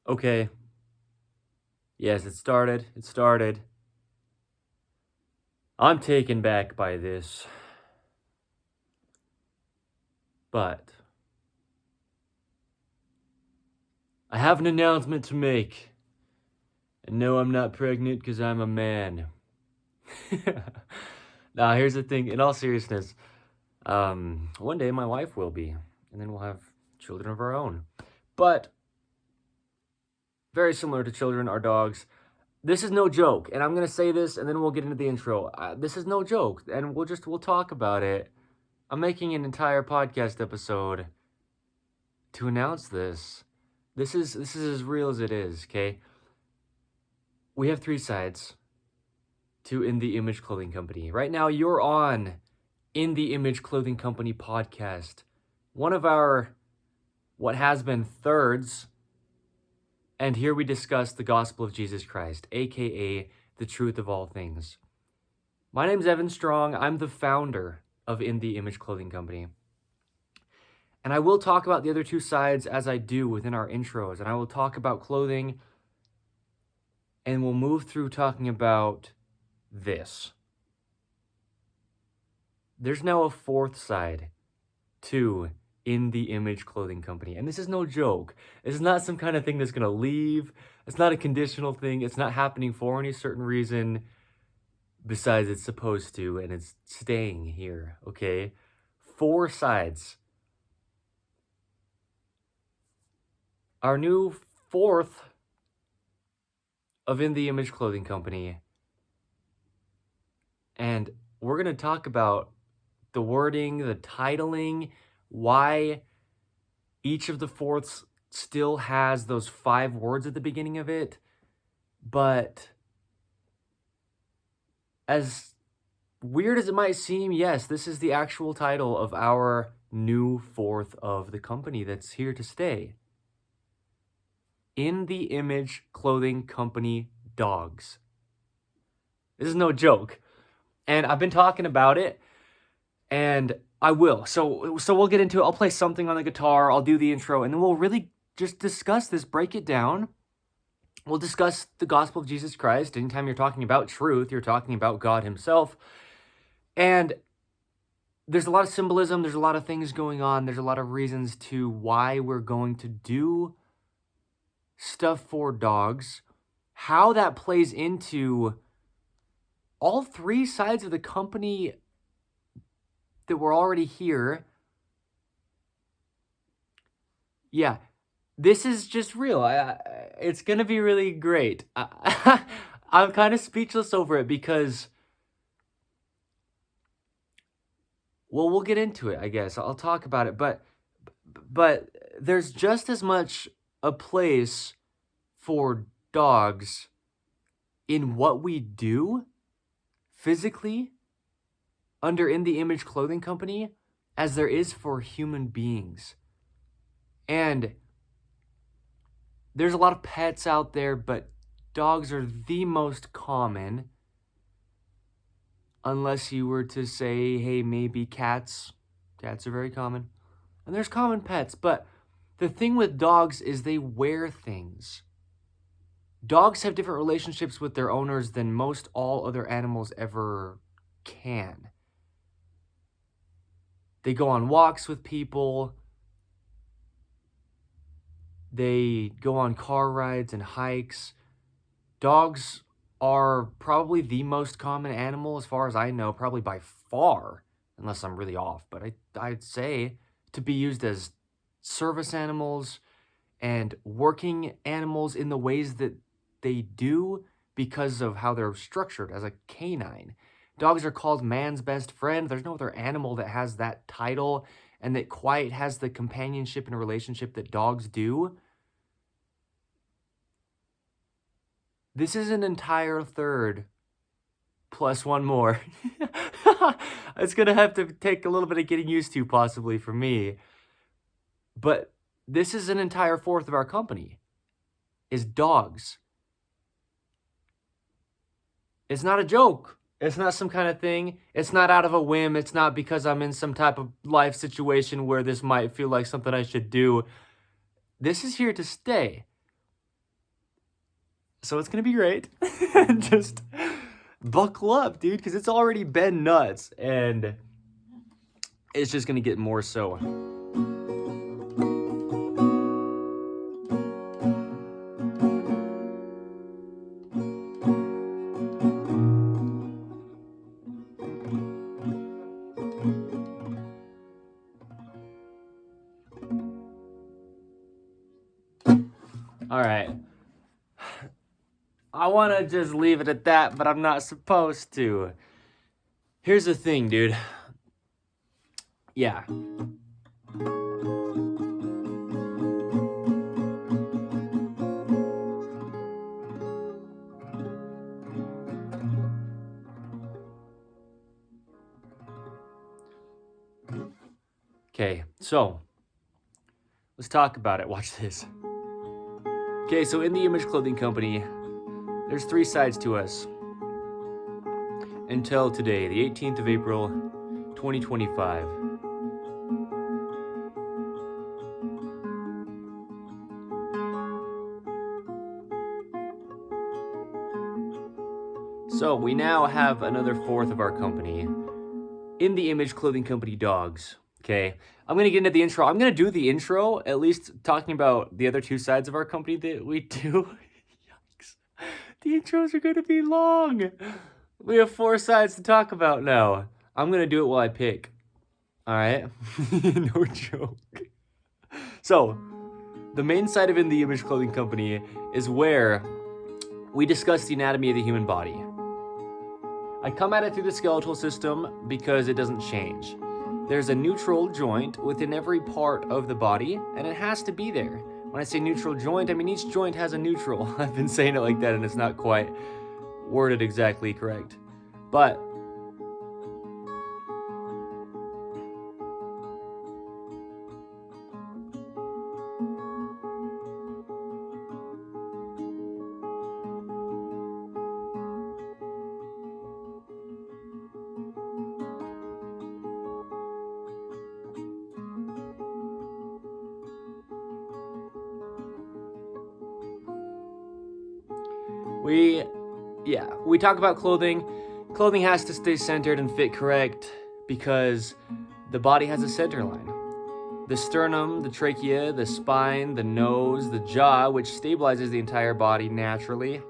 Okay. Yes, it started. It started. I'm taken back by this. But I have an announcement to make. And no, I'm not pregnant because I'm a man. Now, here's the thing. In all seriousness, one day my wife will be. And then we'll have children of our own. But very similar to children are dogs. This is no joke, and I'm gonna say this, and then we'll get into the intro. This is no joke, and we'll talk about it. I'm making an entire podcast episode to announce this. This is as real as it is. Okay, we have three sides to In the Image Clothing Company. Right now, you're on In the Image Clothing Company podcast, one of our what has been thirds. And here we discuss the gospel of Jesus Christ, aka the truth of all things. My name's Evan Strong. I'm the founder of In the Image Clothing Company. And I will talk about the other two sides as I do within our intros. And I will talk about clothing. And we'll move through talking about this. There's now a fourth side to In the Image Clothing Company. And this is no joke. This is not some kind of thing that's going to leave. It's not a conditional thing. It's not happening for any certain reason besides it's supposed to, and it's staying here, okay? Four sides. Our new fourth of In the Image Clothing Company. And we're going to talk about the wording, the titling, why each of the fourths still has those 5 words at the beginning of it. But as weird as it might seem, yes, this is the actual title of our new fourth of the company that's here to stay. In the Image Clothing Company Dogs. This is no joke. And I've been talking about it, and I will. So we'll get into it. I'll play something on the guitar, I'll do the intro, and then we'll really just discuss this, break it down. We'll discuss the gospel of Jesus Christ. Anytime you're talking about truth, you're talking about God himself. And there's a lot of symbolism, there's a lot of things going on, there's a lot of reasons to why we're going to do stuff for dogs, how that plays into all three sides of the company that were already here. Yeah, this is just real. It's going to be really great. I'm kind of speechless over it because, well, we'll get into it, I guess. I'll talk about it, but there's just as much a place for dogs in what we do physically under In the Image Clothing Company as there is for human beings. And there's a lot of pets out there, but dogs are the most common. Unless you were to say, hey, maybe cats. Cats are very common. And there's common pets, but the thing with dogs is they wear things. Dogs have different relationships with their owners than most all other animals ever can. They go on walks with people. They go on car rides and hikes. Dogs are probably the most common animal as far as I know, probably by far, unless I'm really off, but I'd say to be used as service animals and working animals in the ways that they do because of how they're structured as a canine. Dogs are called man's best friend. There's no other animal that has that title and that quite has the companionship and relationship that dogs do. This is an entire third plus one more. It's going to have to take a little bit of getting used to possibly for me. But this is an entire fourth of our company, is dogs. It's not a joke. It's not some kind of thing. It's not out of a whim. It's not because I'm in some type of life situation where this might feel like something I should do. This is here to stay. So it's going to be great. Just buckle up, dude, because it's already been nuts. And it's just going to get more so. All right. I want to just leave it at that, but I'm not supposed to. Here's the thing, dude. Yeah. Okay, so let's talk about it. Watch this. Okay, so in the Image Clothing Company, there's 3 sides to us. Until today, the 18th of April, 2025. So we now have another 4th of our company, In the Image Clothing Company Dogs. Okay, I'm going to get into the intro. I'm going to do the intro, at least talking about the other 2 sides of our company that we do. Yikes. The intros are going to be long. We have 4 sides to talk about now. I'm going to do it while I pick. All right? No joke. So, the main side of In the Image Clothing Company is where we discuss the anatomy of the human body. I come at it through the skeletal system because it doesn't change. There's a neutral joint within every part of the body, and it has to be there. When I say neutral joint, I mean each joint has a neutral. I've been saying it like that, and it's not quite worded exactly correct. But we talk about clothing. Clothing has to stay centered and fit correct because the body has a center line. The sternum, the trachea, the spine, the nose, the jaw, which stabilizes the entire body naturally.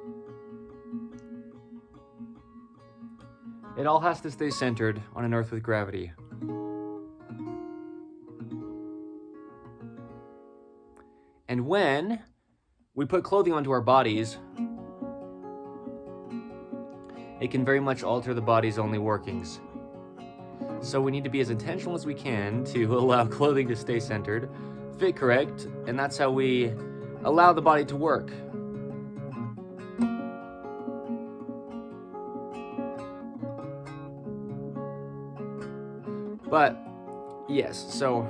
It all has to stay centered on an earth with gravity. And when we put clothing onto our bodies, it can very much alter the body's only workings. So we need to be as intentional as we can to allow clothing to stay centered, fit correct, and that's how we allow the body to work. But, yes, so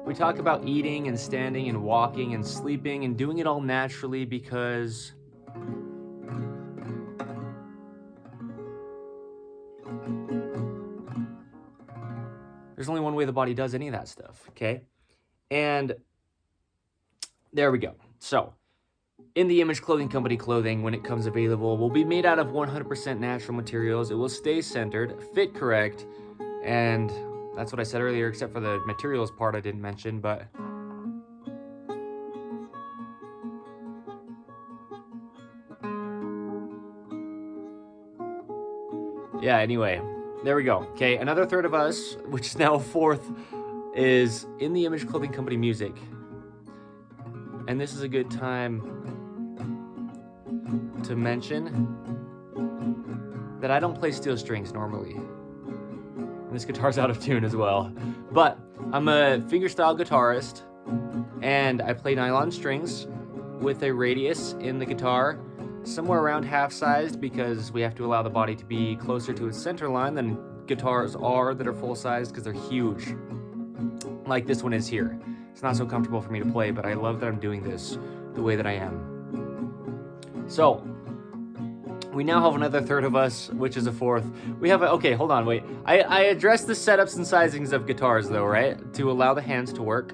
we talk about eating and standing and walking and sleeping and doing it all naturally because there's only one way the body does any of that stuff, okay? And there we go. So, In the Image Clothing Company clothing, when it comes available, will be made out of 100% natural materials. It will stay centered, fit correct, and that's what I said earlier, except for the materials part I didn't mention, but yeah, anyway, there we go. Okay, another 1/3 of us, which is now a 4th, is In the Image Clothing Company music. And this is a good time to mention that I don't play steel strings normally. And this guitar's out of tune as well. But I'm a fingerstyle guitarist, and I play nylon strings with a radius in the guitar somewhere around half-sized because we have to allow the body to be closer to its center line than guitars are that are full-sized because they're huge, like this one is here. It's not so comfortable for me to play, but I love that I'm doing this the way that I am. So, we now have another 1/3 of us, which is a 4th. We have okay, hold on, wait. I addressed the setups and sizings of guitars though, right? To allow the hands to work.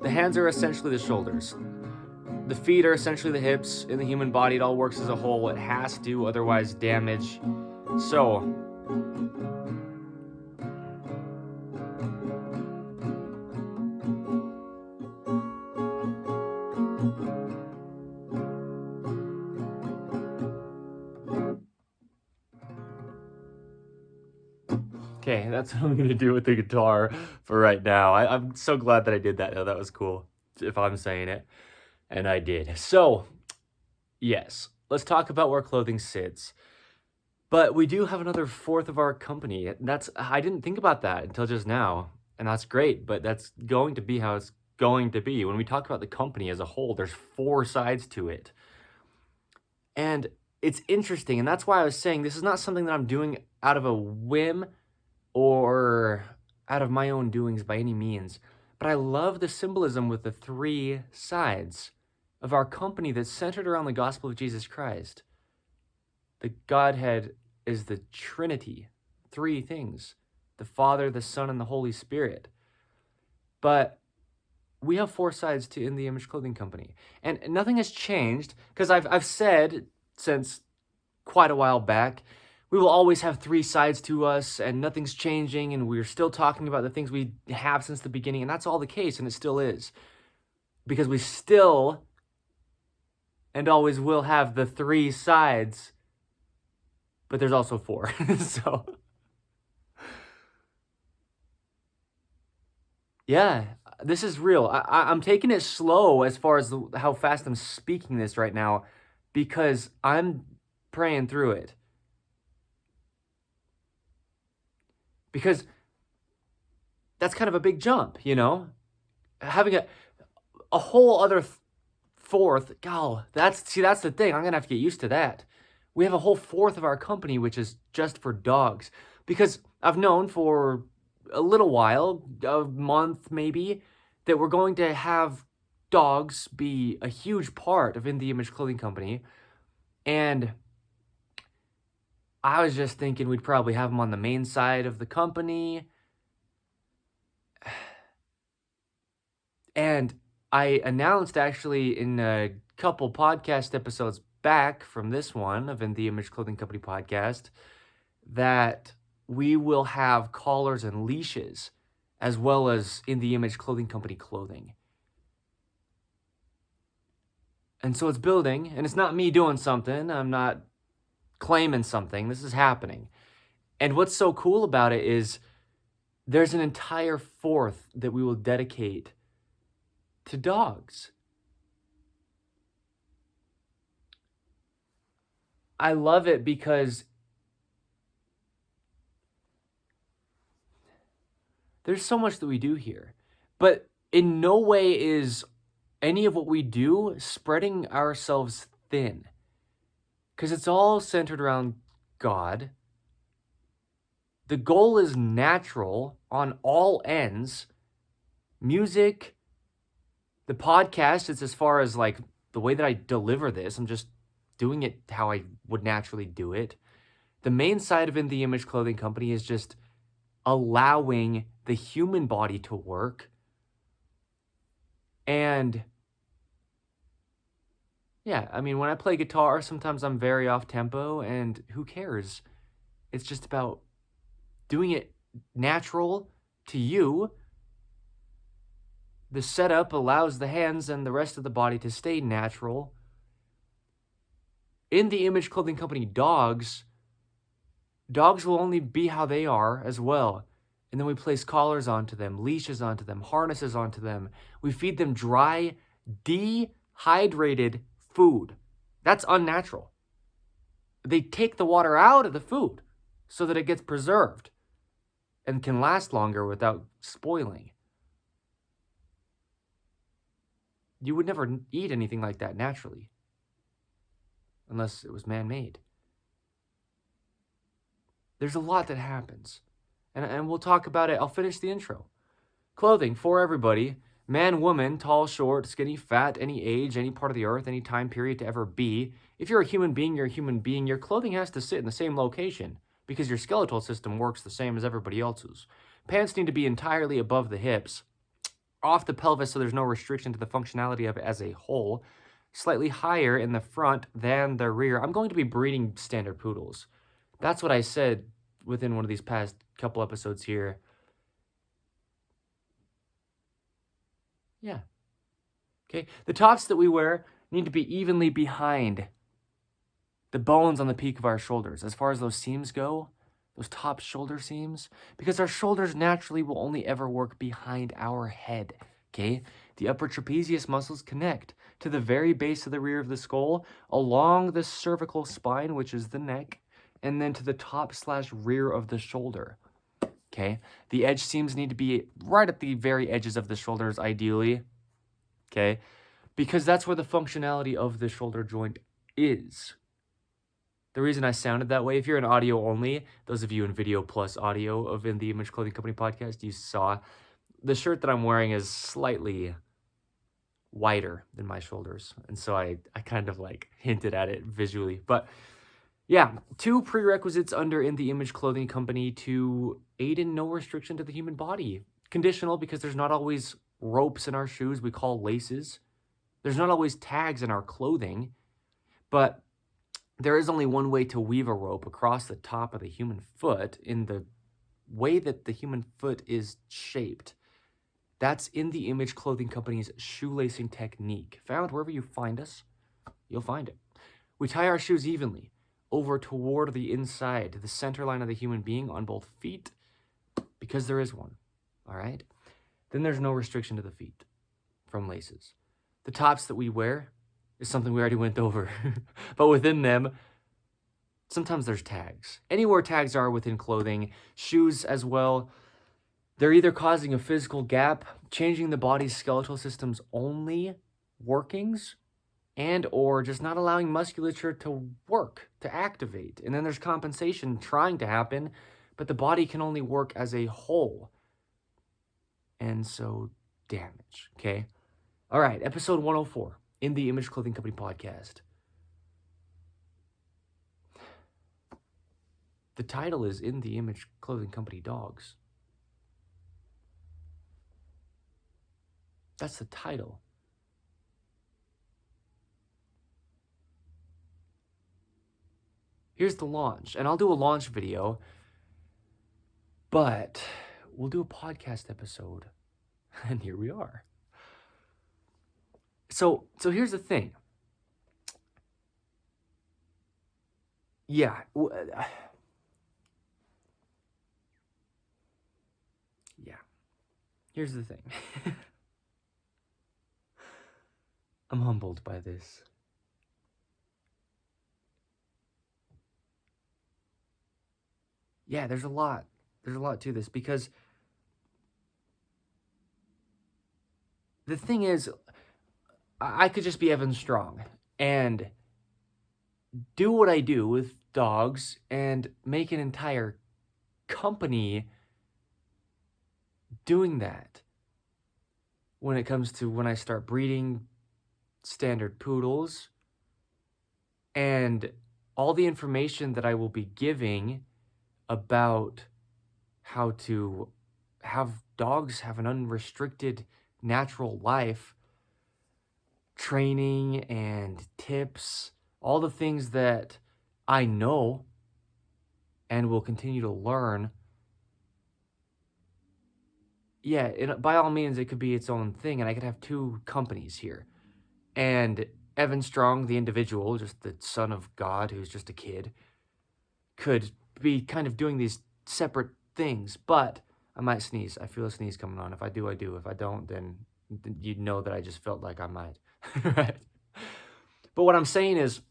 The hands are essentially the shoulders. The feet are essentially the hips in the human body. It all works as a whole. It has to, otherwise damage. So, okay, that's what I'm going to do with the guitar for right now. I'm so glad that I did that. Oh, that was cool, if I'm saying it. And I did. So, yes, let's talk about where clothing sits. But we do have another fourth of our company. I didn't think about that until just now. And that's great, but that's going to be how it's going to be. When we talk about the company as a whole, there's 4 sides to it. And it's interesting, and that's why I was saying this is not something that I'm doing out of a whim or out of my own doings by any means. But I love the symbolism with the 3 sides of our company that's centered around the gospel of Jesus Christ. The Godhead is the Trinity, 3 things: the Father, the Son, and the Holy Spirit. But we have 4 sides to In the Image Clothing Company. And nothing has changed, because I've said since quite a while back, we will always have 3 sides to us, and nothing's changing, and we're still talking about the things we have since the beginning, and that's all the case, and it still is. Because we still and always will have the 3 sides, but there's also 4. So, yeah, this is real. I'm taking it slow as far as how fast I'm speaking this right now, because I'm praying through it. Because that's kind of a big jump, you know? Having a whole other fourth, that's the thing. I'm going to have to get used to that. We have a whole fourth of our company, which is just for dogs. Because I've known for a little while, a month maybe, that we're going to have dogs be a huge part of In the Image Clothing Company. And I was just thinking we'd probably have them on the main side of the company. And I announced actually in a couple podcast episodes back from this one of In the Image Clothing Company podcast that we will have collars and leashes as well as In the Image Clothing Company clothing. And so it's building, and it's not me doing something. I'm not claiming something. This is happening. And what's so cool about it is there's an entire fourth that we will dedicate to dogs. I love it because there's so much that we do here, but in no way is any of what we do spreading ourselves thin, because it's all centered around God. The goal is natural on all ends. Music, the podcast, it's as far as like the way that I deliver this. I'm just doing it how I would naturally do it. The main side of In the Image Clothing Company is just allowing the human body to work. And yeah, I mean, when I play guitar, sometimes I'm very off tempo, and who cares? It's just about doing it natural to you. The setup allows the hands and the rest of the body to stay natural. In the Image Clothing Company dogs will only be how they are as well. And then we place collars onto them, leashes onto them, harnesses onto them. We feed them dry, dehydrated food. That's unnatural. They take the water out of the food so that it gets preserved and can last longer without spoiling. You would never eat anything like that naturally, unless it was man-made. There's a lot that happens, and we'll talk about it. I'll finish the intro. Clothing for everybody, man, woman, tall, short, skinny, fat, any age, any part of the earth, any time period to ever be. If you're a human being, you're a human being. Your clothing has to sit in the same location because your skeletal system works the same as everybody else's. Pants need to be entirely above the hips, off the pelvis so there's no restriction to the functionality of it as a whole. slightly higher in the front than the rear. I'm going to be breeding standard poodles. That's what I said within one of these past couple episodes here. Yeah. Okay. The tops that we wear need to be evenly behind the bones on the peak of our shoulders. As far as those seams go, those top shoulder seams, because our shoulders naturally will only ever work behind our head. Okay. The upper trapezius muscles connect to the very base of the rear of the skull, along the cervical spine, which is the neck, and then to the top/rear of the shoulder. Okay. The edge seams need to be right at the very edges of the shoulders, ideally. Okay. Because that's where the functionality of the shoulder joint is. The reason I sounded that way, if you're in audio only, those of you in video plus audio of In the Image Clothing Company podcast, you saw the shirt that I'm wearing is slightly wider than my shoulders. And so I kind of like hinted at it visually. But yeah, 2 prerequisites under In the Image Clothing Company to aid in no restriction to the human body. Conditional, because there's not always ropes in our shoes we call laces. There's not always tags in our clothing, but there is only one way to weave a rope across the top of the human foot in the way that the human foot is shaped. That's In the Image Clothing Company's shoelacing technique. Found wherever you find us, you'll find it. We tie our shoes evenly over toward the inside, the center line of the human being on both feet, because there is one, all right? Then there's no restriction to the feet from laces. The tops that we wear is something we already went over. But within them, sometimes there's tags. Anywhere tags are within clothing, shoes as well, they're either causing a physical gap, changing the body's skeletal system's only workings, and or just not allowing musculature to work, to activate. And then there's compensation trying to happen, but the body can only work as a whole. And so damage, okay? All right, episode 104. In the Image Clothing Company podcast. The title is In the Image Clothing Company Dogs. That's the title. Here's the launch, and I'll do a launch video, but we'll do a podcast episode, and here we are. So here's the thing. Yeah. Yeah. Here's the thing. I'm humbled by this. Yeah, there's a lot to this, because the thing is, I could just be Evan Strong and do what I do with dogs and make an entire company doing that. When it comes to when I start breeding standard poodles, and all the information that I will be giving about how to have dogs have an unrestricted natural life, training and tips, all the things that I know and will continue to learn. Yeah, by all means, it could be its own thing, and I could have 2 companies here. And Evan Strong, the individual, just the son of God who's just a kid, could be kind of doing these separate things. But I might sneeze. I feel a sneeze coming on. If I do, I do. If I don't, then you know that I just felt like I might. Right? But what I'm saying is,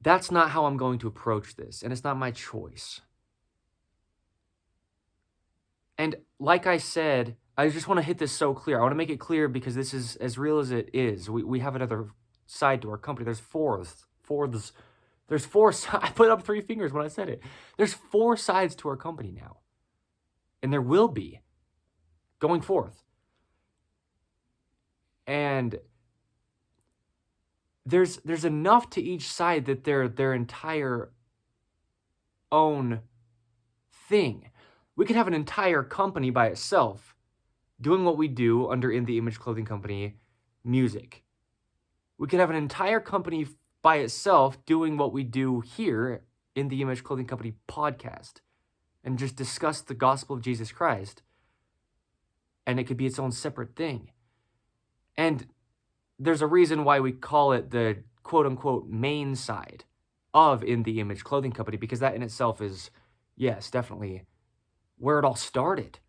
that's not how I'm going to approach this, and it's not my choice. And like I said, I just want to hit this so clear. I want to make it clear because this is as real as it is. We have another side to our company. There's four. There's 4 sides. I put up 3 fingers when I said it. There's 4 sides to our company now. And there will be going forth. And there's enough to each side that they're their entire own thing. We could have an entire company by itself doing what we do under In the Image Clothing Company music, We could have an entire company by itself doing what we do here in the Image Clothing Company podcast and just discuss the gospel of Jesus Christ. And it could be its own separate thing. And there's a reason why we call it the quote-unquote main side of In the Image Clothing Company, because that in itself is, yes, definitely where it all started.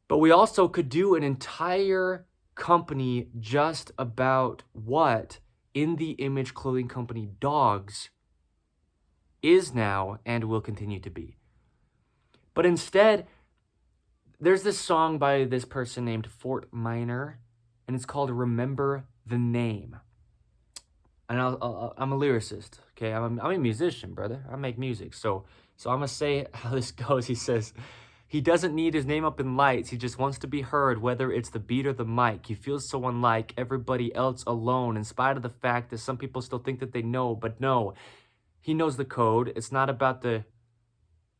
But we also could do an entire company just about what In the Image Clothing Company Dogs is now and will continue to be. But instead, there's this song by this person named Fort Minor, and it's called Remember the Name. And I'm a lyricist, okay? I'm a musician, brother. I make music. So I'm going to say how this goes. He says, he doesn't need his name up in lights. He just wants to be heard, whether it's the beat or the mic. He feels so unlike everybody else alone, in spite of the fact that some people still think that they know. But no, he knows the code. It's not about the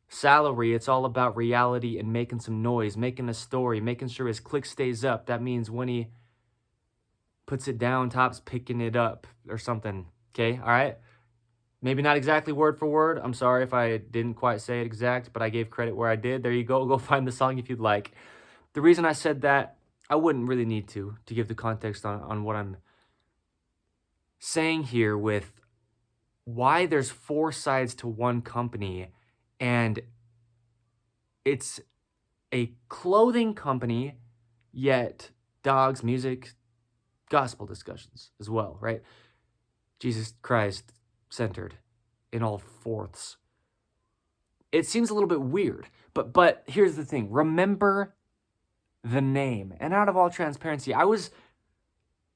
salary. It's all about reality and making some noise, making a story, making sure his click stays up. That means when he puts it down, Top's picking it up or something. Okay, all right? Maybe not exactly word for word. I'm sorry if I didn't quite say it exact, but I gave credit where I did. There you go. Go find the song if you'd like. The reason I said that, I wouldn't really need to give the context on what I'm saying here with why there's 4 sides to one company, and it's a clothing company, yet dogs, music, gospel discussions as well, right? Jesus Christ centered in all fourths. It seems a little bit weird, but here's the thing. Remember the name. And out of all transparency, I was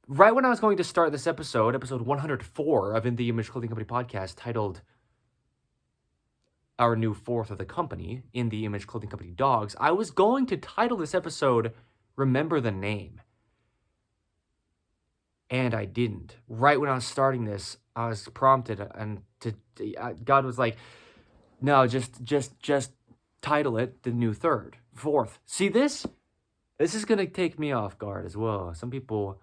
right when I was going to start this episode 104 of In the Image Clothing Company podcast, titled our new fourth of the company, In the Image Clothing Company Dogs, I was going to title this episode Remember the Name. And I didn't. Right when I was starting this, I was prompted, and God was like, "No, just title it the new fourth." See this? This is gonna take me off guard as well. Some people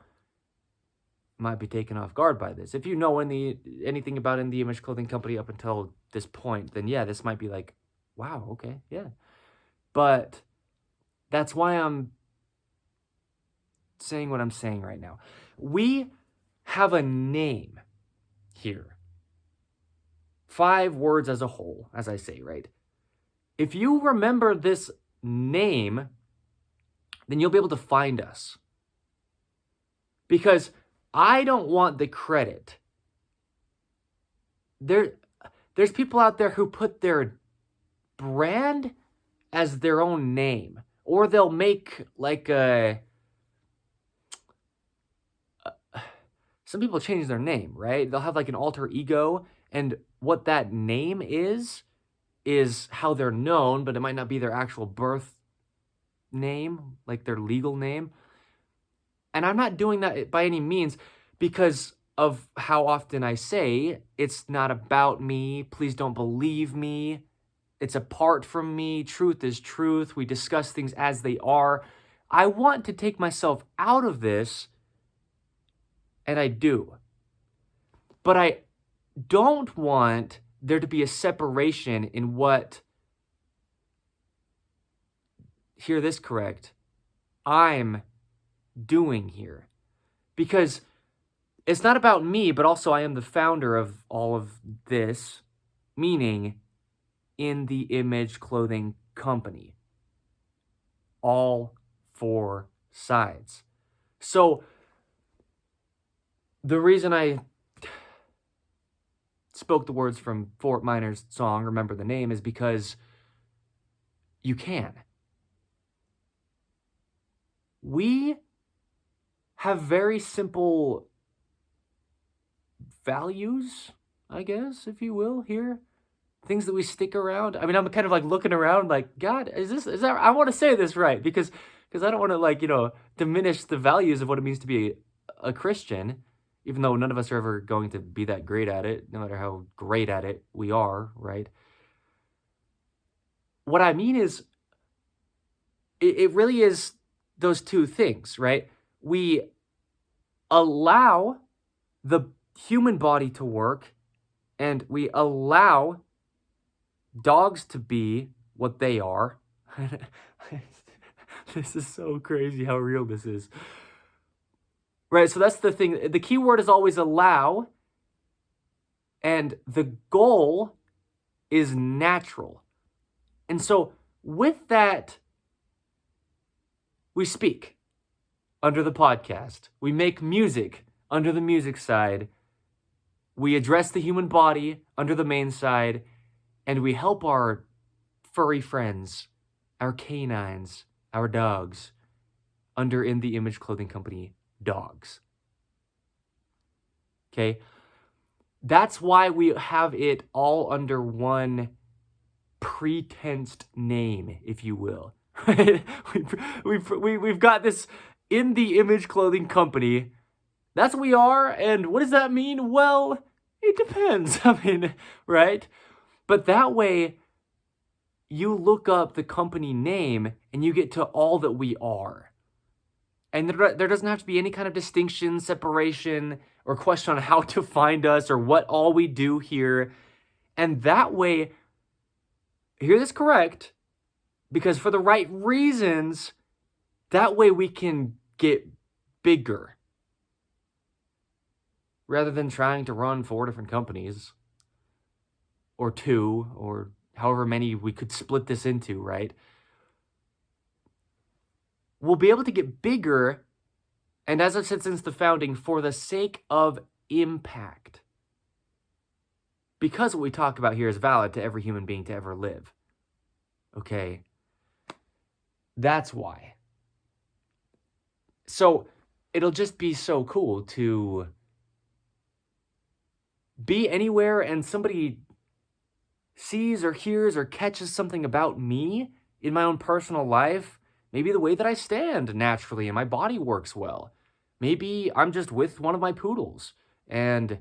might be taken off guard by this. If you know anything about In the Image Clothing Company up until this point, then yeah, this might be like, wow, okay, yeah. But that's why I'm saying what I'm saying right now. We have a name here. 5 words as a whole, as I say, right? If you remember this name, then you'll be able to find us. Because I don't want the credit. There's people out there who put their brand as their own name. Or they'll make like some people change their name, right? They'll have like an alter ego, and what that name is how they're known, but it might not be their actual birth name, like their legal name. And I'm not doing that by any means because of how often I say, it's not about me, please don't believe me, it's apart from me, truth is truth, we discuss things as they are. I want to take myself out of this, and I do. But I don't want there to be a separation in what, hear this correct, I'm doing here. Because it's not about me, but also I am the founder of all of this, meaning In the Image Clothing Company. All 4 sides. So the reason I spoke the words from Fort Minor's song, Remember the Name, is because you can. We have very simple values, I guess, if you will, here. Things that we stick around. I mean, I'm kind of like looking around like, God, is that, I want to say this right, because I don't want to, like, diminish the values of what it means to be a Christian, even though none of us are ever going to be that great at it, no matter how great at it we are, right? What I mean is, it really is those 2 things, right? We allow the human body to work, and we allow dogs to be what they are. This is so crazy how real this is. Right, so that's the thing. The key word is always allow, and the goal is natural. And so with that, we speak under the podcast. We make music under the music side. We address the human body under the main side. And we help our furry friends, our canines, our dogs, under In the Image Clothing Company Dogs. Okay? That's why we have it all under one pretensed name, if you will. We've got this In the Image Clothing Company. That's what we are, and what does that mean? Well, it depends. I mean, right? But that way, you look up the company name and you get to all that we are. And there doesn't have to be any kind of distinction, separation, or question on how to find us or what all we do here. And that way, hear this correct, because for the right reasons, that way we can get bigger. Rather than trying to run 4 different companies, or 2, or however many we could split this into, right? We'll be able to get bigger, and as I've said since the founding, for the sake of impact. Because what we talk about here is valid to every human being to ever live. Okay? That's why. So, it'll just be so cool to be anywhere and somebody sees or hears or catches something about me in my own personal life. Maybe the way that I stand naturally and my body works well. Maybe I'm just with one of my poodles and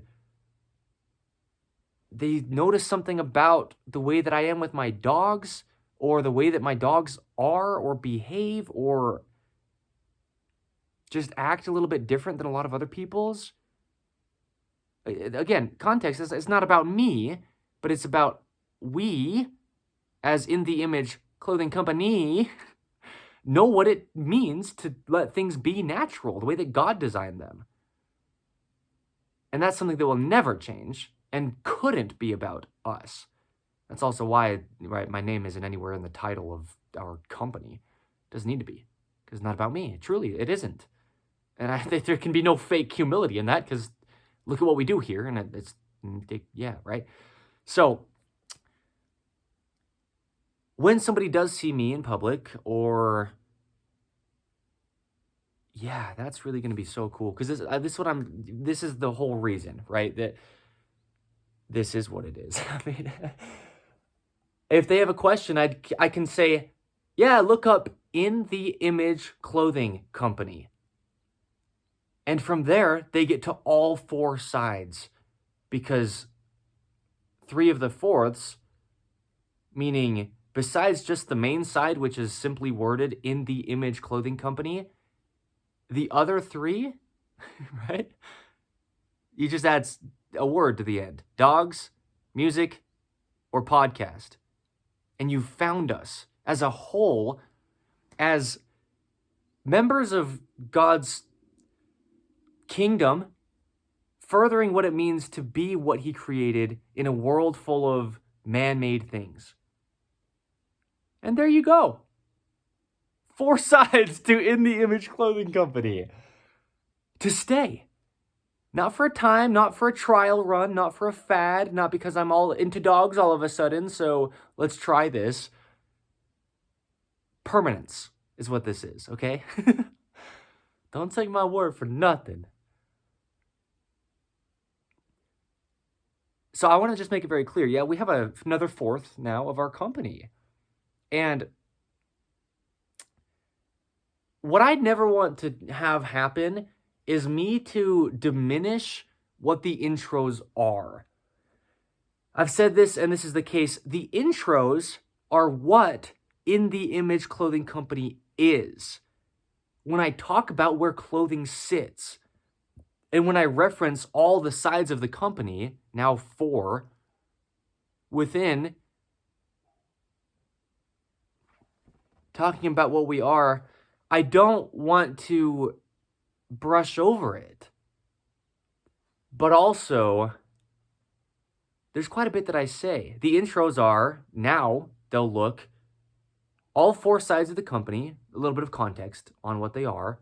they notice something about the way that I am with my dogs, or the way that my dogs are or behave or just act a little bit different than a lot of other people's. Again, context is it's not about me, but it's about we, as In the Image Clothing Company, know what it means to let things be natural, the way that God designed them. And that's something that will never change and couldn't be about us. That's also why, right, my name isn't anywhere in the title of our company. It doesn't need to be, because it's not about me. Truly, it isn't. And I think there can be no fake humility in that, because look at what we do here, and it's, yeah, right? So, when somebody does see me in public, or, yeah, that's really going to be so cool, because this is the whole reason, right? That this is what it is. I mean, if they have a question, I can say, yeah, look up In the Image Clothing Company. And from there, they get to all 4 sides, because 3 of the 4ths, meaning besides just the main side, which is simply worded In the Image Clothing Company, the other 3, right? You just add a word to the end. Dogs, music, or podcast. And you found us as a whole, as members of God's kingdom, furthering what it means to be what he created in a world full of man-made things. And there you go. 4 sides to In the Image Clothing Company. To stay. Not for a time, not for a trial run, not for a fad, not because I'm all into dogs all of a sudden, so let's try this. Permanence is what this is, okay? Don't take my word for nothing. So I want to just make it very clear. Yeah, we have another 4th now of our company. And what I'd never want to have happen is me to diminish what the intros are. I've said this, and this is the case. The intros are what In the Image Clothing Company is. When I talk about where clothing sits, And when I reference all the sides of the company, now 4, within talking about what we are, I don't want to brush over it. But also, there's quite a bit that I say. The intros are, now they'll look, all 4 sides of the company, a little bit of context on what they are,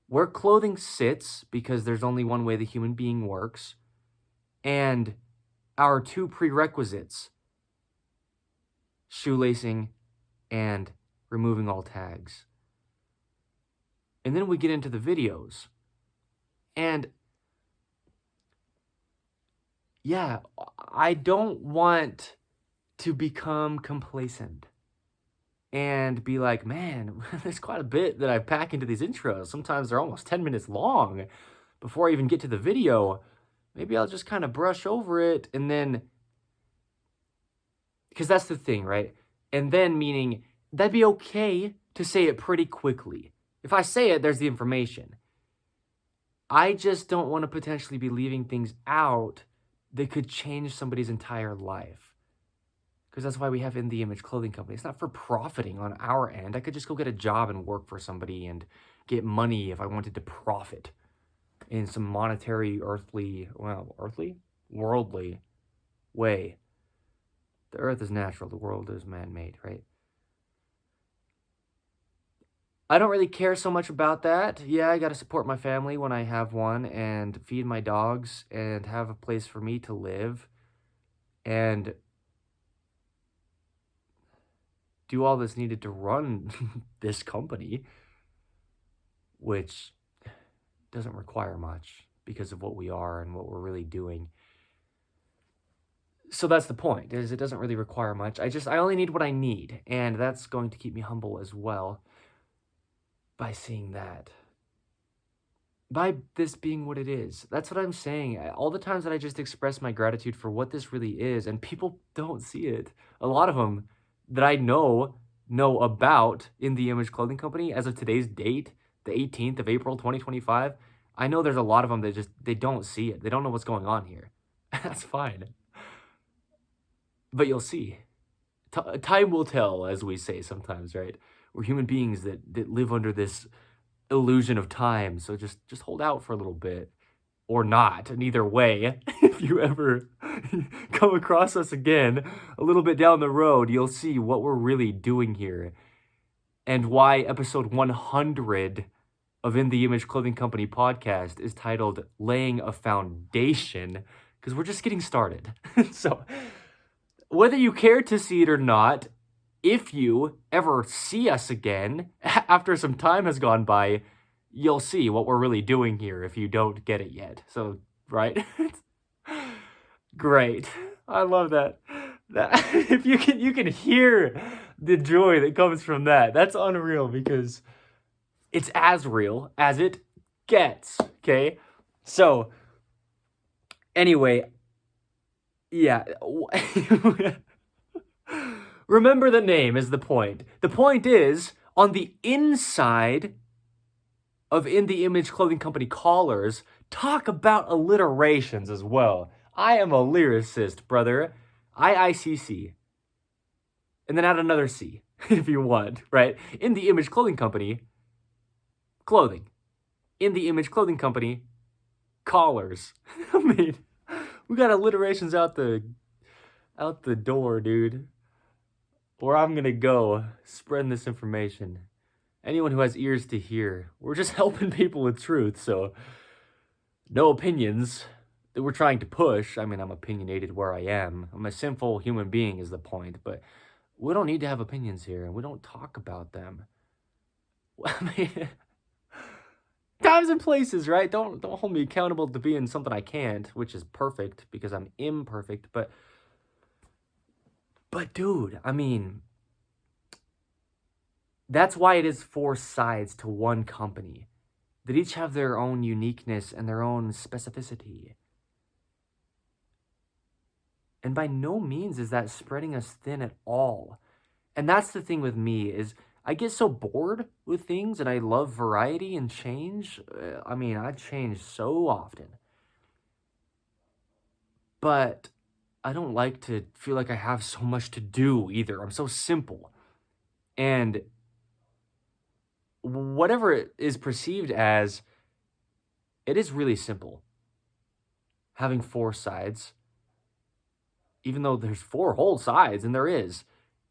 where clothing sits, because there's only one way the human being works, and our 2 prerequisites, shoelacing and removing all tags. And then we get into the videos. And yeah, I don't want to become complacent and be like, man, there's quite a bit that I pack into these intros. Sometimes they're almost 10 minutes long before I even get to the video. Maybe I'll just kind of brush over it and then, because that's the thing, right? And then meaning that'd be okay to say it pretty quickly. If I say it, there's the information. I just don't want to potentially be leaving things out that could change somebody's entire life. Because that's why we have In The Image Clothing Company. It's not for profiting on our end. I could just go get a job and work for somebody and get money if I wanted to profit in some monetary, worldly way. The earth is natural. The world is man-made, right? I don't really care so much about that. Yeah, I got to support my family when I have one and feed my dogs and have a place for me to live and do all that's needed to run this company, which doesn't require much because of what we are and what we're really doing. So that's the point, is it doesn't really require much. I only need what I need, and that's going to keep me humble as well by seeing that. By this being what it is. That's what I'm saying. All the times that I just express my gratitude for what this really is, and people don't see it. A lot of them that I know about In The Image Clothing Company as of today's date, the 18th of April, 2025. I know there's a lot of them that they don't see it. They don't know what's going on here. That's fine. But you'll see. Time will tell, as we say sometimes, right? We're human beings that live under this illusion of time. So just hold out for a little bit. Or not, and either way, if you ever come across us again a little bit down the road, you'll see what we're really doing here and why episode 100 of In The Image Clothing Company podcast is titled Laying a Foundation, because we're just getting started. So whether you care to see it or not, if you ever see us again after some time has gone by, you'll see what we're really doing here if you don't get it yet. So, right? Great. I love that. If you can hear the joy that comes from that. That's unreal because it's as real as it gets, okay? So, anyway, yeah. Remember the name is the point. The point is, on the inside of In The Image Clothing Company collars, talk about alliterations as well. I am a lyricist, brother. IICC. And then add another C, if you want, right? In The Image Clothing Company, clothing. In The Image Clothing Company, collars. I mean, we got alliterations out the door, dude. Or I'm gonna go spreading this information. Anyone who has ears to hear. We're just helping people with truth, so no opinions that we're trying to push. I mean, I'm opinionated where I am. I'm a sinful human being is the point, but we don't need to have opinions here, and we don't talk about them. I mean, times and places, right? Don't hold me accountable to being something I can't, which is perfect because I'm imperfect, but dude, I mean, that's why it is 4 sides to one company that each have their own uniqueness and their own specificity. And by no means is that spreading us thin at all. And that's the thing with me is I get so bored with things, and I love variety and change. I change so often. But I don't like to feel like I have so much to do either. I'm so simple. And whatever it is perceived as, it is really simple. Having four sides, even though there's four whole sides, and there is,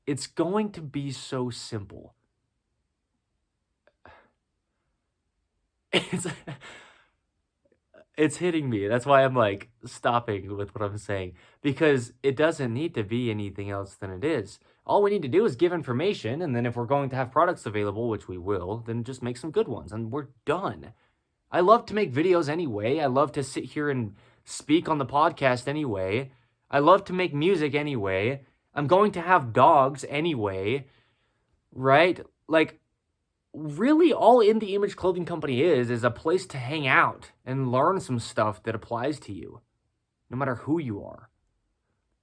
it's going to be so simple. It's it's hitting me. That's why I'm like stopping with what I'm saying, because it doesn't need to be anything else than it is. All we need to do is give information, and then if we're going to have products available, which we will, then just make some good ones, and we're done. I love to make videos anyway. I love to sit here and speak on the podcast anyway. I love to make music anyway. I'm going to have dogs anyway, right? Like, really all In The Image Clothing Company is a place to hang out and learn some stuff that applies to you, no matter who you are.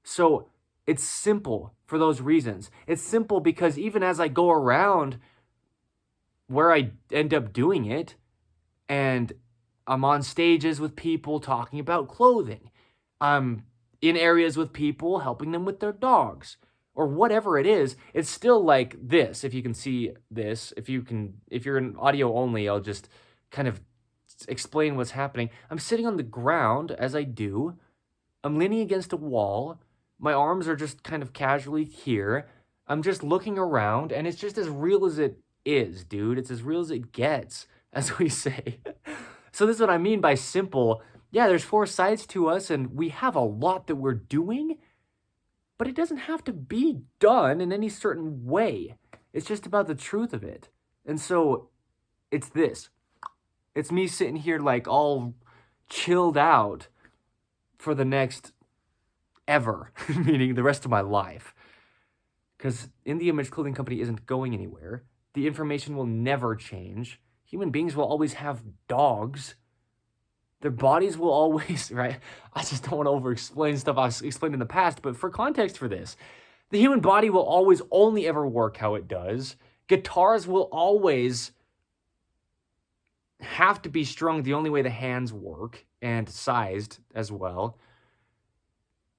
So it's simple for those reasons. It's simple because even as I go around where I end up doing it, and I'm on stages with people talking about clothing, I'm in areas with people helping them with their dogs, or whatever it is, it's still like this. If you can see this, if you're in audio only, I'll just kind of explain what's happening. I'm sitting on the ground as I do. I'm leaning against a wall. My arms are just kind of casually here. I'm just looking around, and it's just as real as it is, dude. It's as real as it gets, as we say. So this is what I mean by simple. Yeah, there's four sides to us, and we have a lot that we're doing, but it doesn't have to be done in any certain way. It's just about the truth of it. And so it's this. It's me sitting here like all chilled out for the next ever, meaning the rest of my life. Because In The Image Clothing Company isn't going anywhere. The information will never change. Human beings will always have dogs. Their bodies will always, right? I just don't want to over-explain stuff I've explained in the past, but for context for this, the human body will always only ever work how it does. Guitars will always have to be strung the only way the hands work, and sized as well.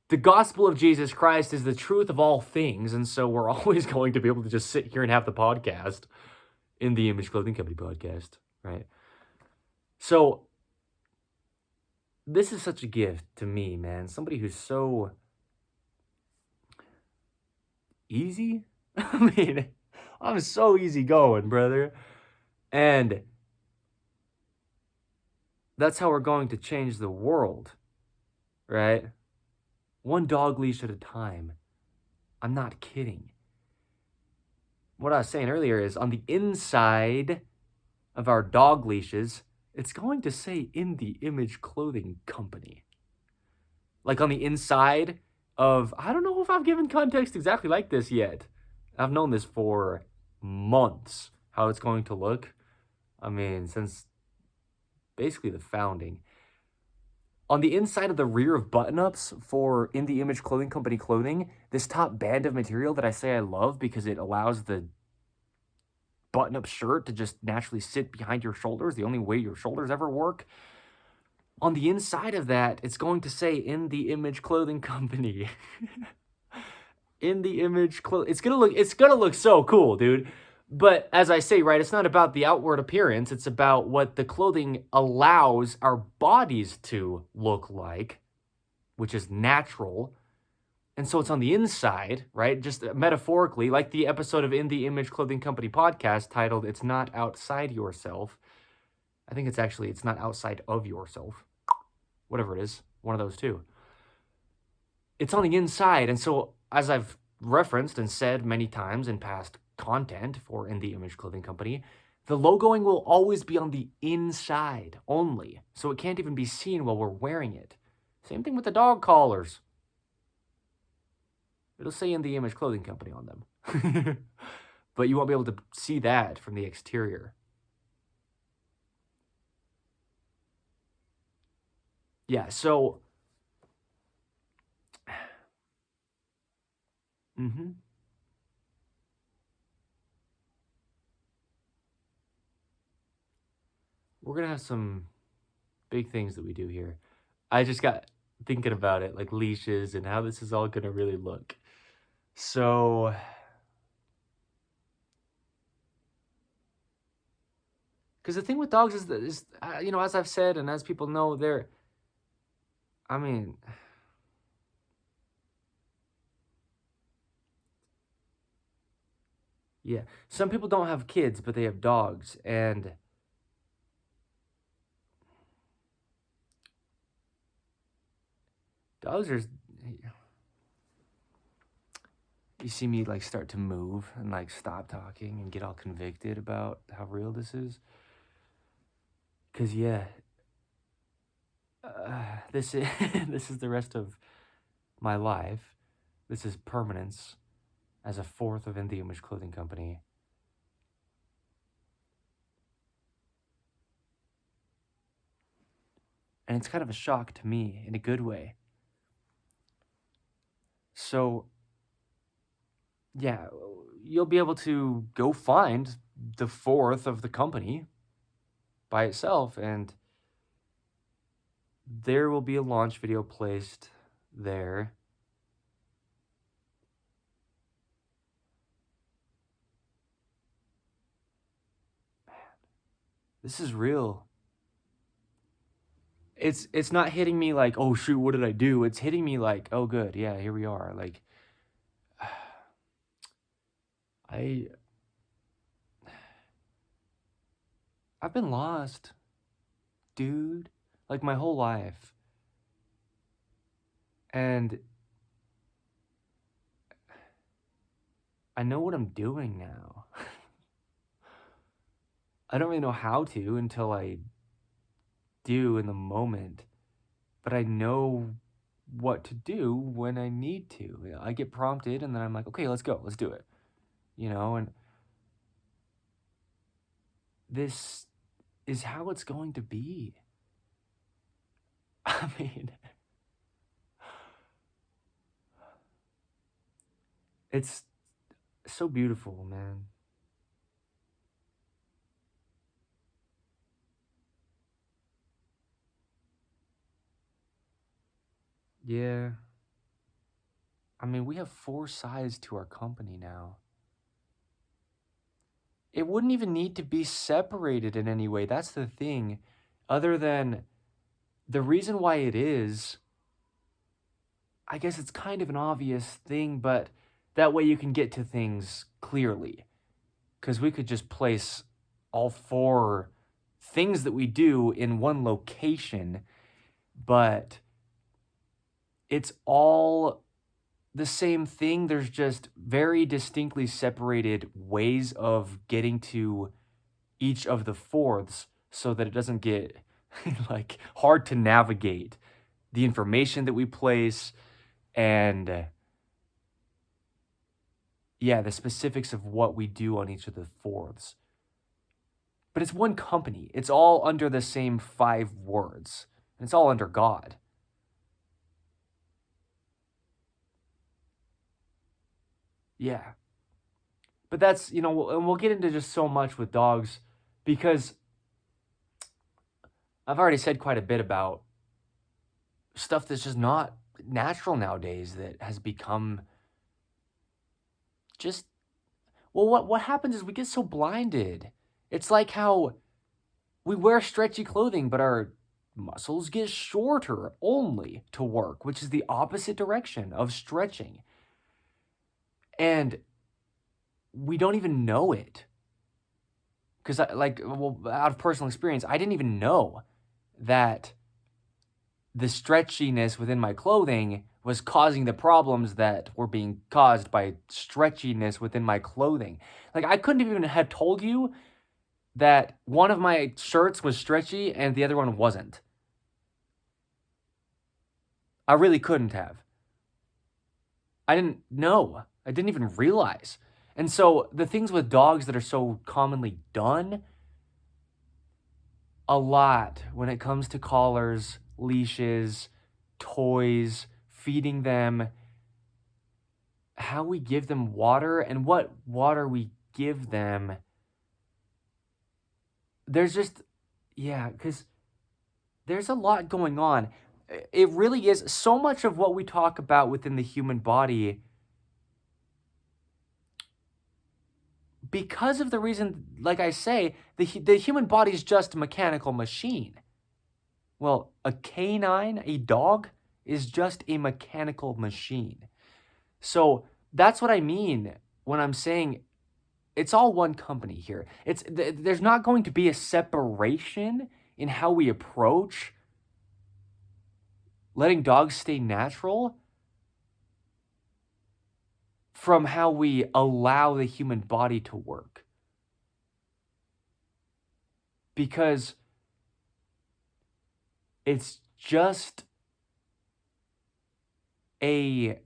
The gospel of Jesus Christ is the truth of all things, and so we're always going to be able to just sit here and have the podcast, In The Image Clothing Company podcast, right? So this is such a gift to me, man. Somebody who's so easy. I'm so easy going, brother. And that's how we're going to change the world, right? One dog leash at a time. I'm not kidding. What I was saying earlier is on the inside of our dog leashes, it's going to say In The Image Clothing Company. Like on the inside of, I don't know if I've given context exactly like this yet. I've known this for months, how it's going to look. Since basically the founding. On the inside of the rear of button-ups for In The Image Clothing Company clothing, this top band of material that I say I love because it allows the button-up shirt to just naturally sit behind your shoulders, the only way your shoulders ever work. On the inside of that, it's going to say In The Image Clothing Company. In The Image Clothing. It's gonna look so cool, dude. But as I say, right, it's not about the outward appearance. It's about what the clothing allows our bodies to look like, which is natural. And so it's on the inside, right? Just metaphorically, like the episode of In The Image Clothing Company podcast titled, It's Not Outside Yourself. I think it's not outside of yourself. Whatever it is, one of those two. It's on the inside. And so as I've referenced and said many times in past content for In The Image Clothing Company, the logoing will always be on the inside only. So it can't even be seen while we're wearing it. Same thing with the dog collars. It'll say In The Image Clothing Company on them. But you won't be able to see that from the exterior. Yeah, so... we're going to have some big things that we do here. I just got thinking about it, like leashes and how this is all going to really look. So, because the thing with dogs is, as I've said and as people know, I mean, yeah, some people don't have kids, but they have dogs, and dogs are, you see me like start to move and like stop talking and get all convicted about how real this is. Because, yeah, this is, this is the rest of my life. This is permanence as a fourth of In The Image Clothing Company. And it's kind of a shock to me in a good way. So, yeah, you'll be able to go find the fourth of the company by itself, and there will be a launch video placed there. Man, this is real. It's not hitting me like, oh shoot, what did I do? It's hitting me like, oh good, yeah, here we are. Like, I've been lost, dude, like my whole life. And I know what I'm doing now. I don't really know how to until I do in the moment, but I know what to do when I need to. I get prompted and then I'm like, okay, let's go, let's do it. And this is how it's going to be. I mean, it's so beautiful, man. Yeah. I mean, we have 4 sides to our company now. It wouldn't even need to be separated in any way. That's the thing. Other than the reason why it is, I guess it's kind of an obvious thing, but that way you can get to things clearly. Because we could just place all 4 things that we do in one location, but it's all the same thing. There's just very distinctly separated ways of getting to each of the fourths so that it doesn't get like hard to navigate the information that we place and the specifics of what we do on each of the fourths. But it's one company. It's all under the same 5 words. And it's all under God. Yeah. But that's, and we'll get into just so much with dogs because I've already said quite a bit about stuff that's just not natural nowadays that has become just, well, what happens is we get so blinded. It's like how we wear stretchy clothing, but our muscles get shorter only to work, which is the opposite direction of stretching. And we don't even know it. Because, out of personal experience, I didn't even know that the stretchiness within my clothing was causing the problems that were being caused by stretchiness within my clothing. Like, I couldn't even have told you that one of my shirts was stretchy and the other one wasn't. I really couldn't have. I didn't know. I didn't even realize. And so the things with dogs that are so commonly done, a lot when it comes to collars, leashes, toys, feeding them, how we give them water and what water we give them. There's just Yeah, because there's a lot going on. It really is. So much of what we talk about within the human body, because of the reason, like I say, the human body is just a mechanical machine. Well, a canine, a dog, is just a mechanical machine. So that's what I mean when I'm saying it's all one company here. There's not going to be a separation in how we approach letting dogs stay natural from how we allow the human body to work. Because it's just a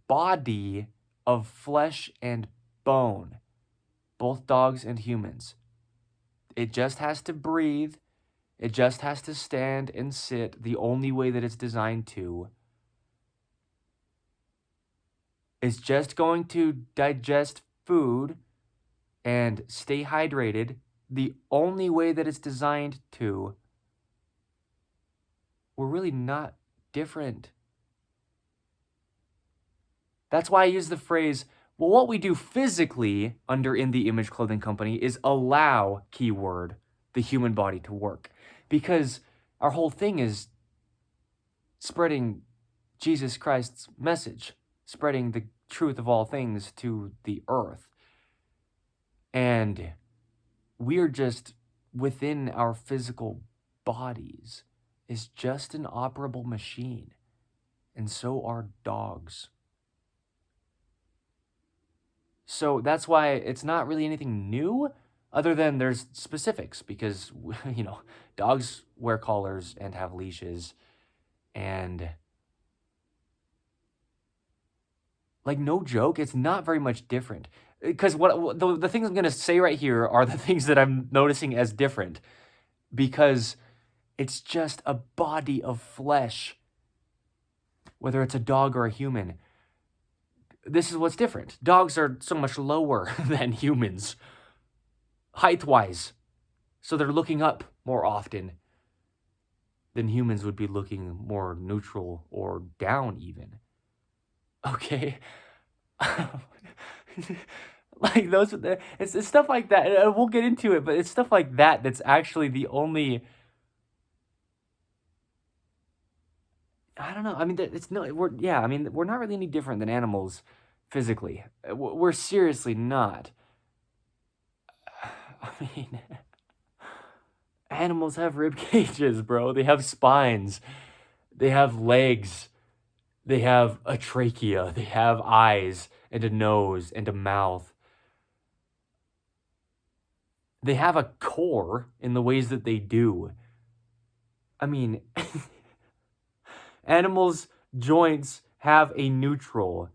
body of flesh and bone, both dogs and humans. It just has to breathe. It just has to stand and sit the only way that it's designed to. It's just going to digest food and stay hydrated the only way that it's designed to. We're really not different. That's why I use the phrase, well, what we do physically under In the Image Clothing Company is allow, keyword, the human body to work. Because our whole thing is spreading Jesus Christ's message, spreading the truth of all things to the earth. And we're just within our physical bodies is just an operable machine. And so are dogs. So that's why it's not really anything new other than there's specifics because, dogs wear collars and have leashes and like no joke, it's not very much different. Because the things I'm going to say right here are the things that I'm noticing as different because it's just a body of flesh, whether it's a dog or a human. This is what's different. Dogs are so much lower than humans, height-wise. So they're looking up more often than humans would be looking more neutral or down even. Okay? Like those, it's stuff like that. And we'll get into it, but it's stuff like that that's actually the only. I don't know. I mean, it's no. we're not really any different than animals physically. We're seriously not. I mean, animals have rib cages, bro. They have spines. They have legs. They have a trachea. They have eyes and a nose and a mouth. They have a core in the ways that they do. I mean, animals' joints have a neutral,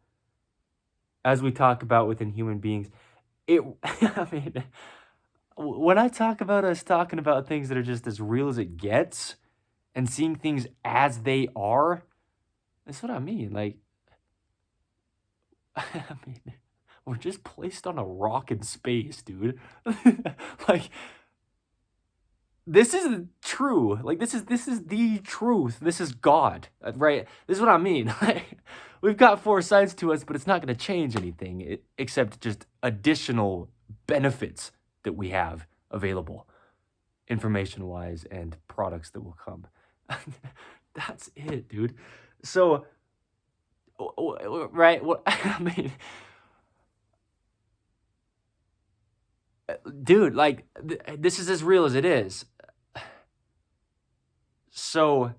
as we talk about within human beings. I mean, when I talk about us talking about things that are just as real as it gets and seeing things as they are, that's what I mean. Like, I mean, we're just placed on a rock in space, dude. Like, this is true. Like, this is the truth. This is God, right? This is what I mean. Like, we've got four sides to us, but it's not going to change anything except just additional benefits that we have available, information-wise, and products that will come. That's it, dude. So, right? What I mean, dude, like this is as real as it is. So,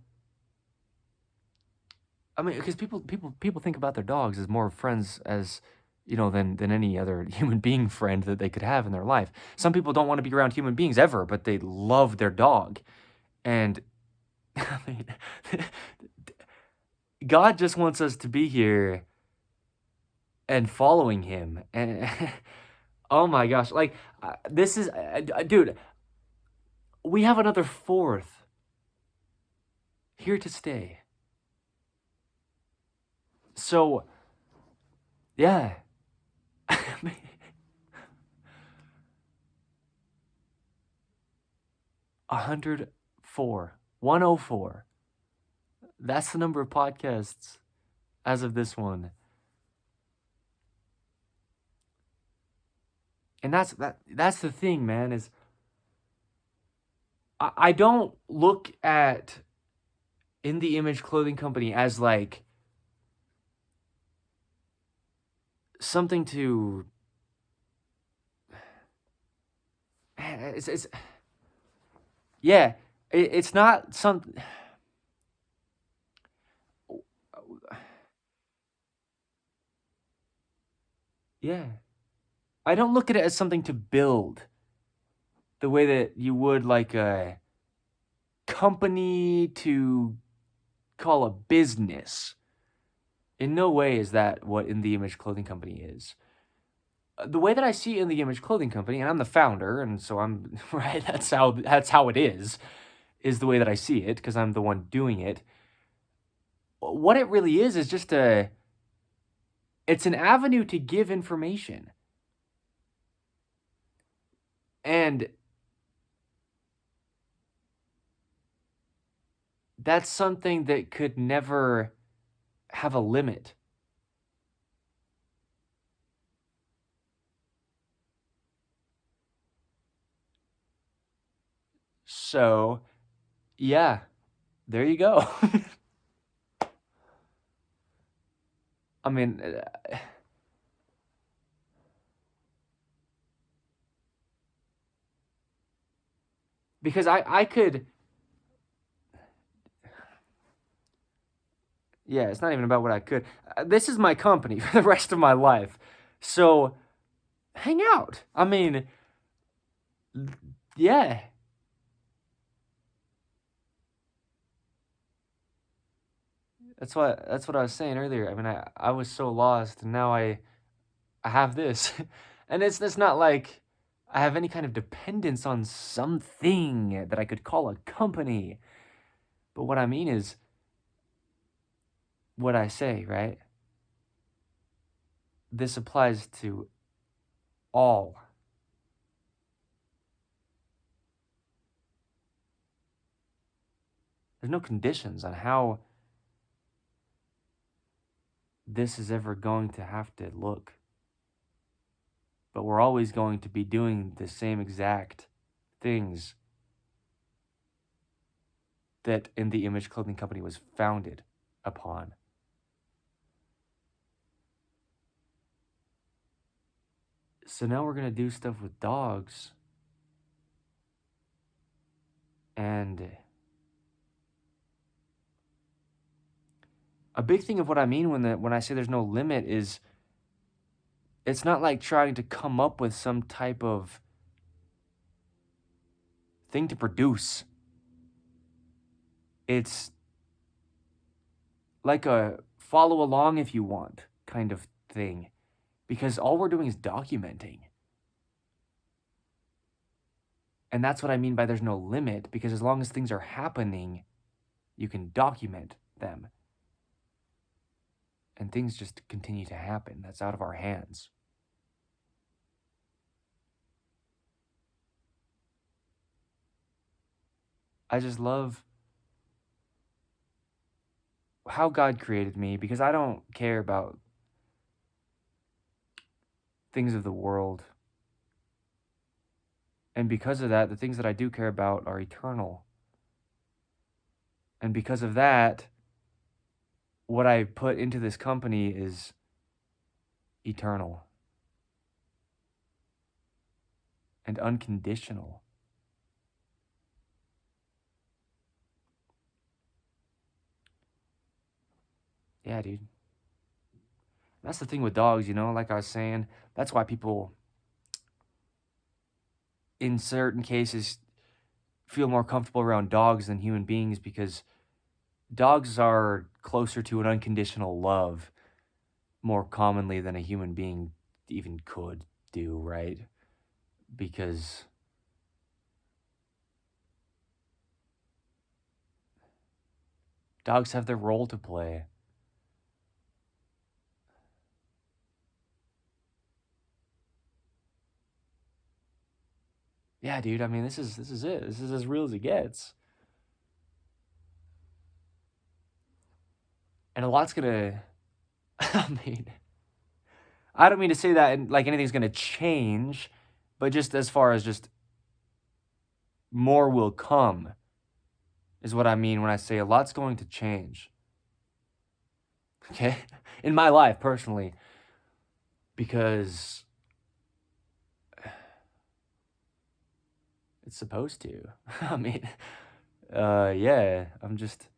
I mean, because people think about their dogs as more friends as than any other human being friend that they could have in their life. Some people don't want to be around human beings ever, but they love their dog, and I mean, God just wants us to be here and following Him, and oh my gosh, like this is, dude. We have another fourth here to stay. So, yeah. I 104. 104. That's the number of podcasts as of this one. And that's the thing, man, is I don't look at In the Image Clothing Company as like something to it's yeah, it's not some yeah. I don't look at it as something to build the way that you would like a company to call a business. In no way is that what In the Image Clothing Company is. The way that I see In the Image Clothing Company, and I'm the founder, and so I'm right. That's how it is the way that I see it because I'm the one doing it. What it really is just it's an avenue to give information, and that's something that could never have a limit. So, yeah, there you go. I mean, because I could, yeah, it's not even about what I could. This is my company for the rest of my life. So, hang out. I mean, yeah. That's what I was saying earlier. I mean, I was so lost and now I have this. And it's not like I have any kind of dependence on something that I could call a company. But what I mean is what I say, right? This applies to all. There's no conditions on how this is ever going to have to look. But we're always going to be doing the same exact things that In the Image Clothing Company was founded upon. So now we're going to do stuff with dogs. And a big thing of what I mean when I say there's no limit is it's not like trying to come up with some type of thing to produce. It's like a follow along if you want kind of thing. Because all we're doing is documenting. And that's what I mean by there's no limit, because as long as things are happening, you can document them. And things just continue to happen. That's out of our hands. I just love how God created me because I don't care about things of the world. And because of that, the things that I do care about are eternal. And because of that, what I put into this company is eternal and unconditional. Yeah, dude. That's the thing with dogs, like I was saying. That's why people, in certain cases, feel more comfortable around dogs than human beings because dogs are closer to an unconditional love more commonly than a human being even could do, right? Because dogs have their role to play. yeah, dude, I mean, this is it. This is as real as it gets. And a lot's gonna, I mean, I don't mean to say that like anything's gonna change, but just as far as just more will come is what I mean when I say a lot's going to change. Okay? In my life, personally. Because it's supposed to. I mean, yeah, I'm just,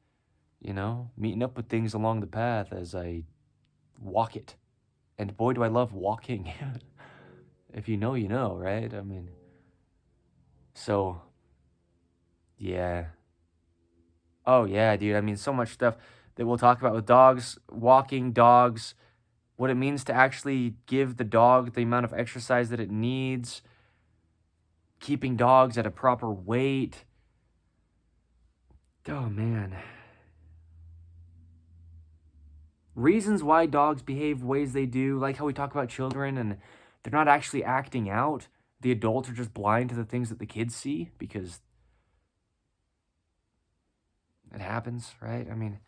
meeting up with things along the path as I walk it. And boy, do I love walking. If you know, you know, right? I mean, so, yeah. Oh, yeah, dude. I mean, so much stuff that we'll talk about with dogs, walking dogs, what it means to actually give the dog the amount of exercise that it needs, keeping dogs at a proper weight. Oh, man. Reasons why dogs behave ways they do, like how we talk about children and they're not actually acting out. The adults are just blind to the things that the kids see because it happens, right? I mean,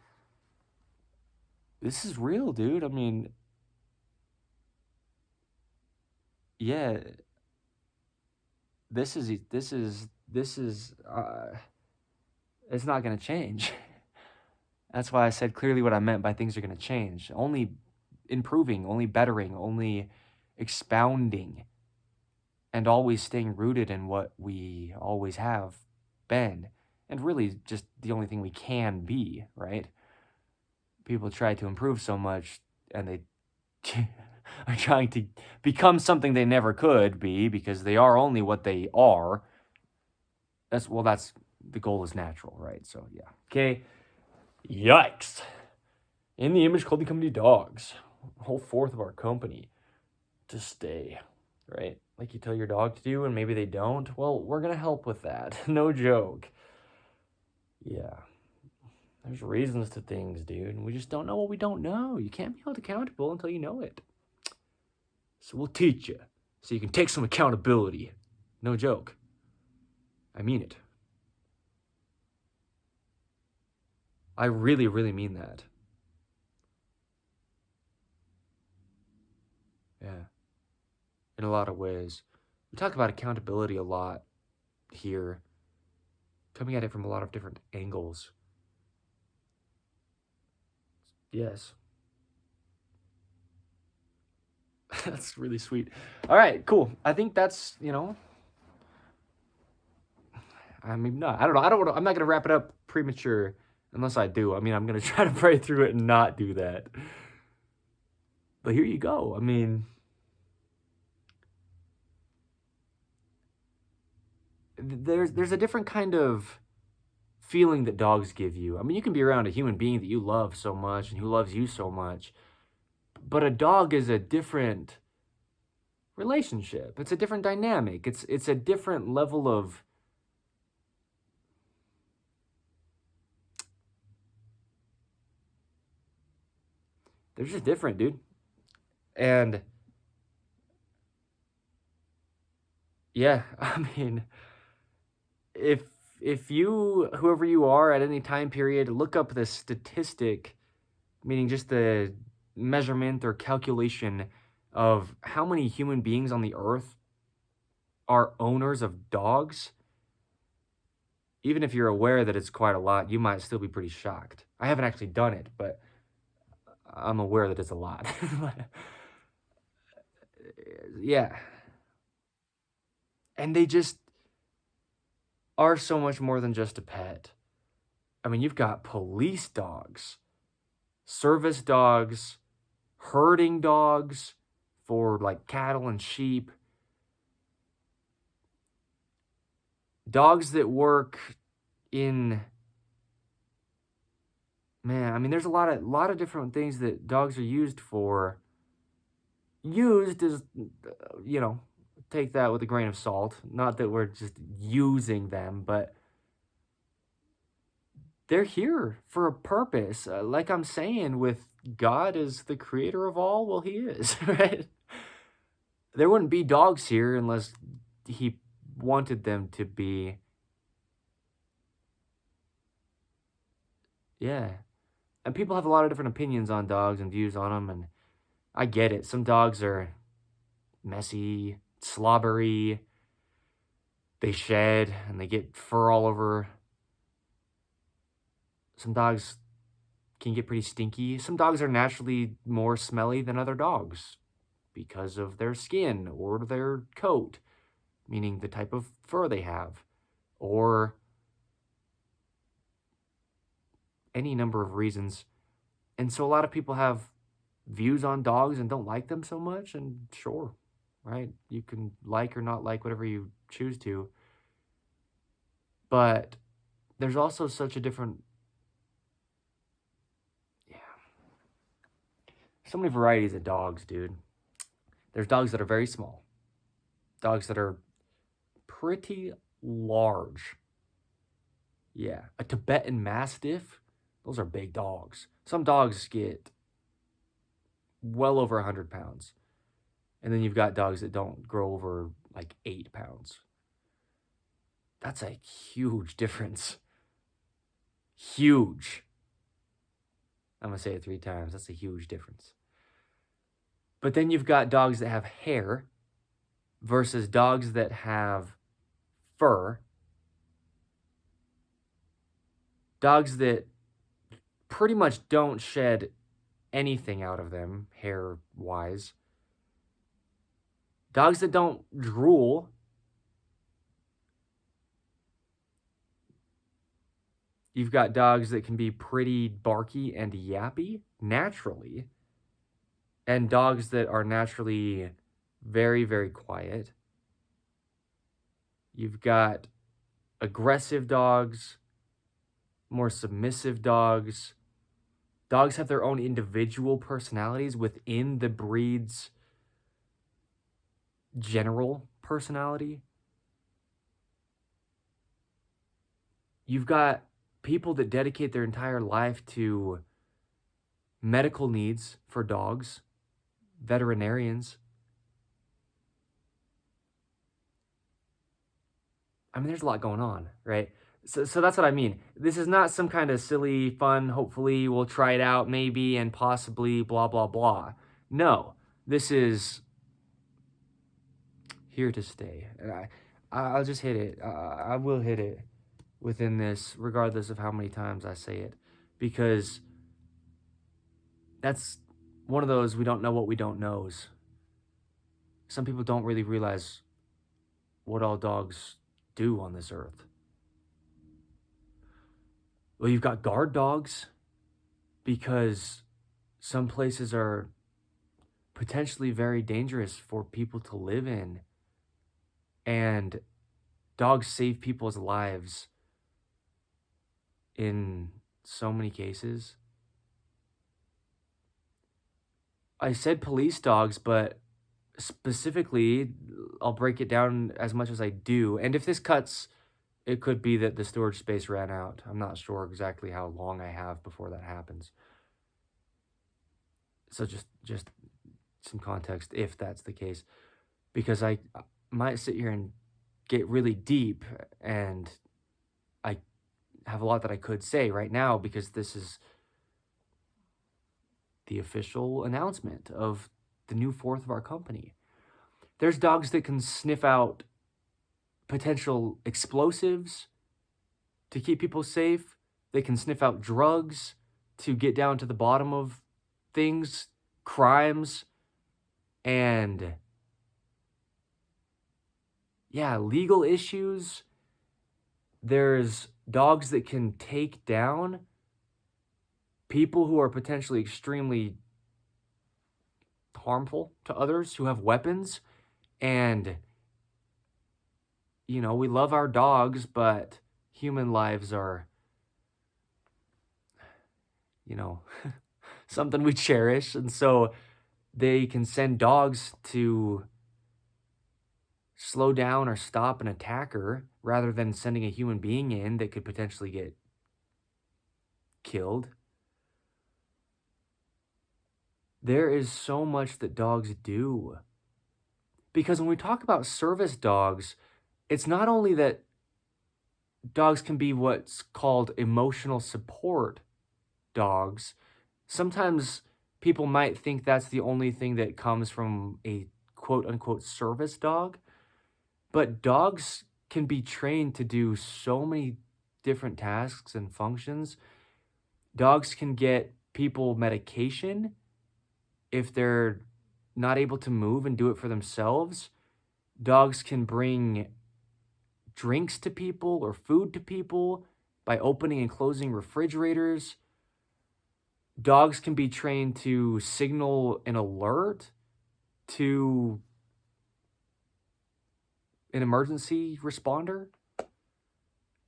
this is real, dude. I mean, yeah, this is it's not going to change. That's why I said clearly what I meant by things are going to change. Only improving, only bettering, only expounding, and always staying rooted in what we always have been, and really just the only thing we can be, right? People try to improve so much, and they are trying to become something they never could be because they are only what they are. That's the goal is natural, right? So, yeah. Okay. Yikes. In the Image Clothing Company dogs, a whole fourth of our company to stay, right? Like you tell your dog to do and maybe they don't. Well, we're going to help with that. No joke. Yeah. There's reasons to things, dude. And we just don't know what we don't know. You can't be held accountable until you know it. So we'll teach you so you can take some accountability. No joke. I mean it. I really, really mean that. Yeah. In a lot of ways. We talk about accountability a lot here, coming at it from a lot of different angles. Yes. That's really sweet. All right, cool. I think that's, I mean, no, I don't know. I'm not going to wrap it up premature unless I do. I mean, I'm going to try to pray through it and not do that. But here you go. I mean, there's a different kind of feeling that dogs give you. I mean, you can be around a human being that you love so much and who loves you so much, but a dog is a different relationship. It's a different dynamic. It's a different level of they're just different, dude. And yeah, I mean, if you, whoever you are at any time period, look up the statistic, meaning just the measurement or calculation of how many human beings on the earth are owners of dogs, even if you're aware that it's quite a lot, you might still be pretty shocked. I haven't actually done it, but I'm aware that it's a lot. Yeah. And they just are so much more than just a pet. I mean, you've got police dogs, service dogs, herding dogs for like cattle and sheep, dogs that work in, man, I mean, there's a lot of different things that dogs are used for. Used is, take that with a grain of salt. Not that we're just using them, but they're here for a purpose. Like I'm saying, with God as the creator of all, well, he is, right? There wouldn't be dogs here unless he wanted them to be. Yeah. And people have a lot of different opinions on dogs and views on them, and I get it. Some dogs are messy, slobbery, they shed, and they get fur all over. Some dogs can get pretty stinky. Some dogs are naturally more smelly than other dogs because of their skin or their coat, meaning the type of fur they have, or any number of reasons. And so a lot of people have views on dogs and don't like them so much, and sure, right? You can like or not like whatever you choose to. But there's also such a different, yeah, so many varieties of dogs, dude. There's dogs that are very small, dogs that are pretty large. Yeah, a Tibetan Mastiff, those are big dogs. Some dogs get well over 100 pounds. And then you've got dogs that don't grow over like 8 pounds. That's a huge difference. Huge. I'm going to say it 3 times. That's a huge difference. But then you've got dogs that have hair versus dogs that have fur. Dogs that pretty much don't shed anything out of them, hair-wise. Dogs that don't drool. You've got dogs that can be pretty barky and yappy naturally, and dogs that are naturally very, very quiet. You've got aggressive dogs, more submissive dogs. Dogs have their own individual personalities within the breed's general personality. You've got people that dedicate their entire life to medical needs for dogs, veterinarians. I mean, there's a lot going on, right? So that's what I mean. This is not some kind of silly, fun, hopefully we'll try it out maybe and possibly blah, blah, blah. No, this is here to stay. And I'll just hit it. I will hit it within this, regardless of how many times I say it, because that's one of those we don't know what we don't knows. Some people don't really realize what all dogs do on this earth. Well, you've got guard dogs because some places are potentially very dangerous for people to live in, and dogs save people's lives in so many cases. I said police dogs, but specifically, I'll break it down as much as I do. And if this cuts, it could be that the storage space ran out. I'm not sure exactly how long I have before that happens. So just some context if that's the case, because I might sit here and get really deep, and I have a lot that I could say right now because this is the official announcement of the new fourth of our company. There's dogs that can sniff out potential explosives to keep people safe. They can sniff out drugs to get down to the bottom of things, crimes, and yeah, legal issues. There's dogs that can take down people who are potentially extremely harmful to others, who have weapons. And, you know, we love our dogs, but human lives are, you know, something we cherish. And so they can send dogs to slow down or stop an attacker rather than sending a human being in that could potentially get killed. There is so much that dogs do. Because when we talk about service dogs, it's not only that dogs can be what's called emotional support dogs. Sometimes people might think that's the only thing that comes from a quote unquote service dog, but dogs can be trained to do so many different tasks and functions. Dogs can get people medication if they're not able to move and do it for themselves. Dogs can bring drinks to people or food to people by opening and closing refrigerators. Dogs can be trained to signal an alert to an emergency responder.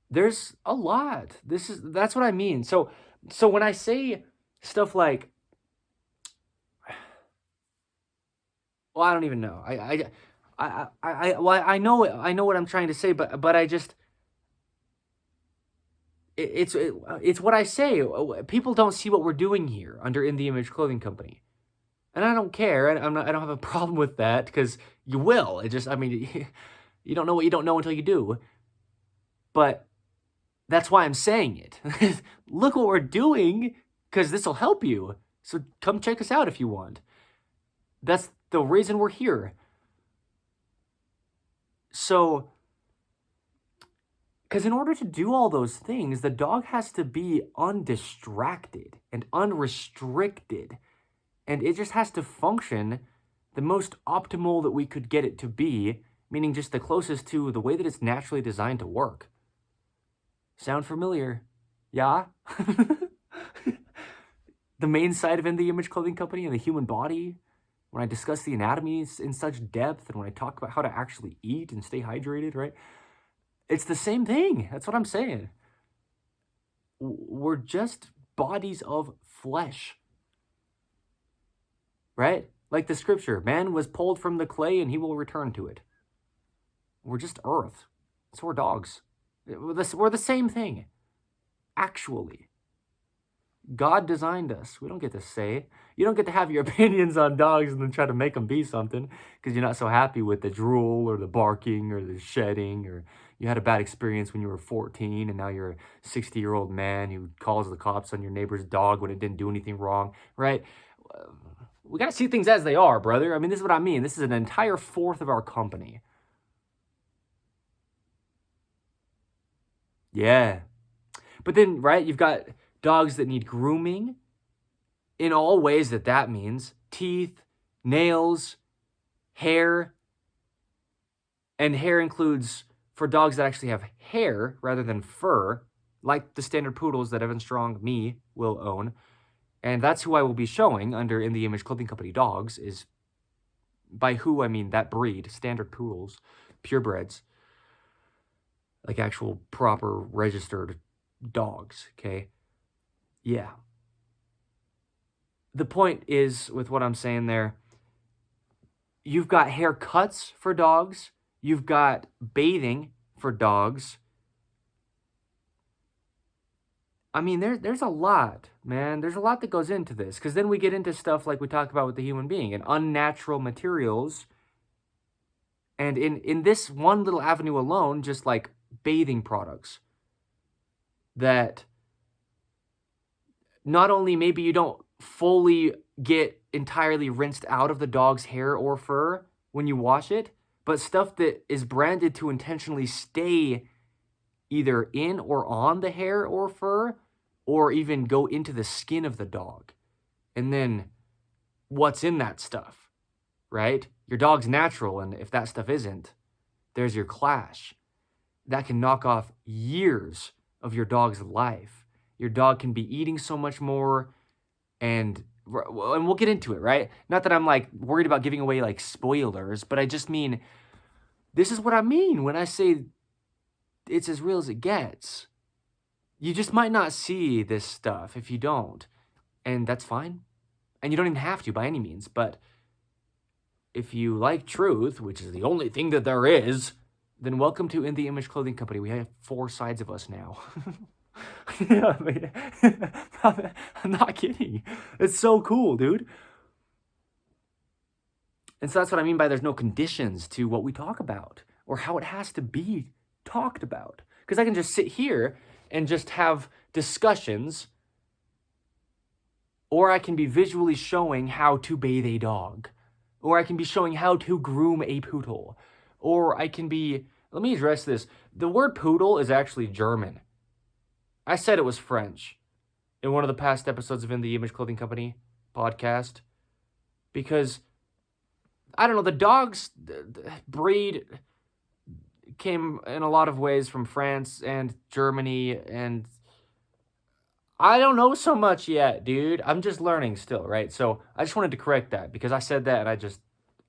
There's a lot. That's what I mean. So when I say stuff like, well, I don't even know. I know what I'm trying to say, but I just it's what I say. People don't see what we're doing here under In the Image Clothing Company, and I don't care. I don't have a problem with that because you will. You don't know what you don't know until you do. But that's why I'm saying it. Look what we're doing, because this will help you. So come check us out if you want. That's the reason we're here. So, because in order to do all those things, the dog has to be undistracted and unrestricted. And it just has to function the most optimal that we could get it to be, meaning just the closest to the way that it's naturally designed to work. Sound familiar? Yeah? The main side of In the Image Clothing Company and the human body, when I discuss the anatomy in such depth and when I talk about how to actually eat and stay hydrated, right? It's the same thing. That's what I'm saying. We're just bodies of flesh, right? Like the scripture, man was pulled from the clay and he will return to it. We're just earth. So we're dogs. We're the same thing, actually. God designed us. We don't get to say. You don't get to have your opinions on dogs and then try to make them be something because you're not so happy with the drool or the barking or the shedding, or you had a bad experience when you were 14 and now you're a 60-year-old man who calls the cops on your neighbor's dog when it didn't do anything wrong, right? We got to see things as they are, brother. I mean, this is what I mean. This is an entire fourth of our company. Yeah. But then, right, you've got dogs that need grooming in all ways that means. Teeth, nails, hair. And hair includes, for dogs that actually have hair rather than fur, like the standard poodles that Evan Strong, me, will own. And that's who I will be showing under In the Image Clothing Company Dogs, is by who I mean that breed, standard poodles, purebreds. Like actual proper registered dogs, okay? Yeah. The point is, with what I'm saying there, you've got haircuts for dogs. You've got bathing for dogs. I mean, there's a lot, man. There's a lot that goes into this. Because then we get into stuff like we talk about with the human being and unnatural materials. And in this one little avenue alone, just like bathing products that not only maybe you don't fully get entirely rinsed out of the dog's hair or fur when you wash it, but stuff that is branded to intentionally stay either in or on the hair or fur, or even go into the skin of the dog. And then what's in that stuff, right? Your dog's natural, and if that stuff isn't, there's your clash. That can knock off years of your dog's life. Your dog can be eating so much more, and we'll get into it, right? Not that I'm like worried about giving away like spoilers, but I just mean, this is what I mean when I say it's as real as it gets. You just might not see this stuff if you don't, and that's fine. And you don't even have to by any means, but if you like truth, which is the only thing that there is, then welcome to In the Image Clothing Company. We have 4 sides of us now. Yeah, I mean, I'm not kidding. It's so cool, dude. And so that's what I mean by there's no conditions to what we talk about. or how it has to be talked about. Because I can just sit here and just have discussions, or I can be visually showing how to bathe a dog, or I can be showing how to groom a poodle, or I can be, let me address this. The word poodle is actually German. I said it was French in one of the past episodes of In the Image Clothing Company podcast, because, I don't know, the dog's breed came in a lot of ways from France and Germany, and I don't know so much yet, dude. I'm just learning still, right? So I just wanted to correct that, because I said that and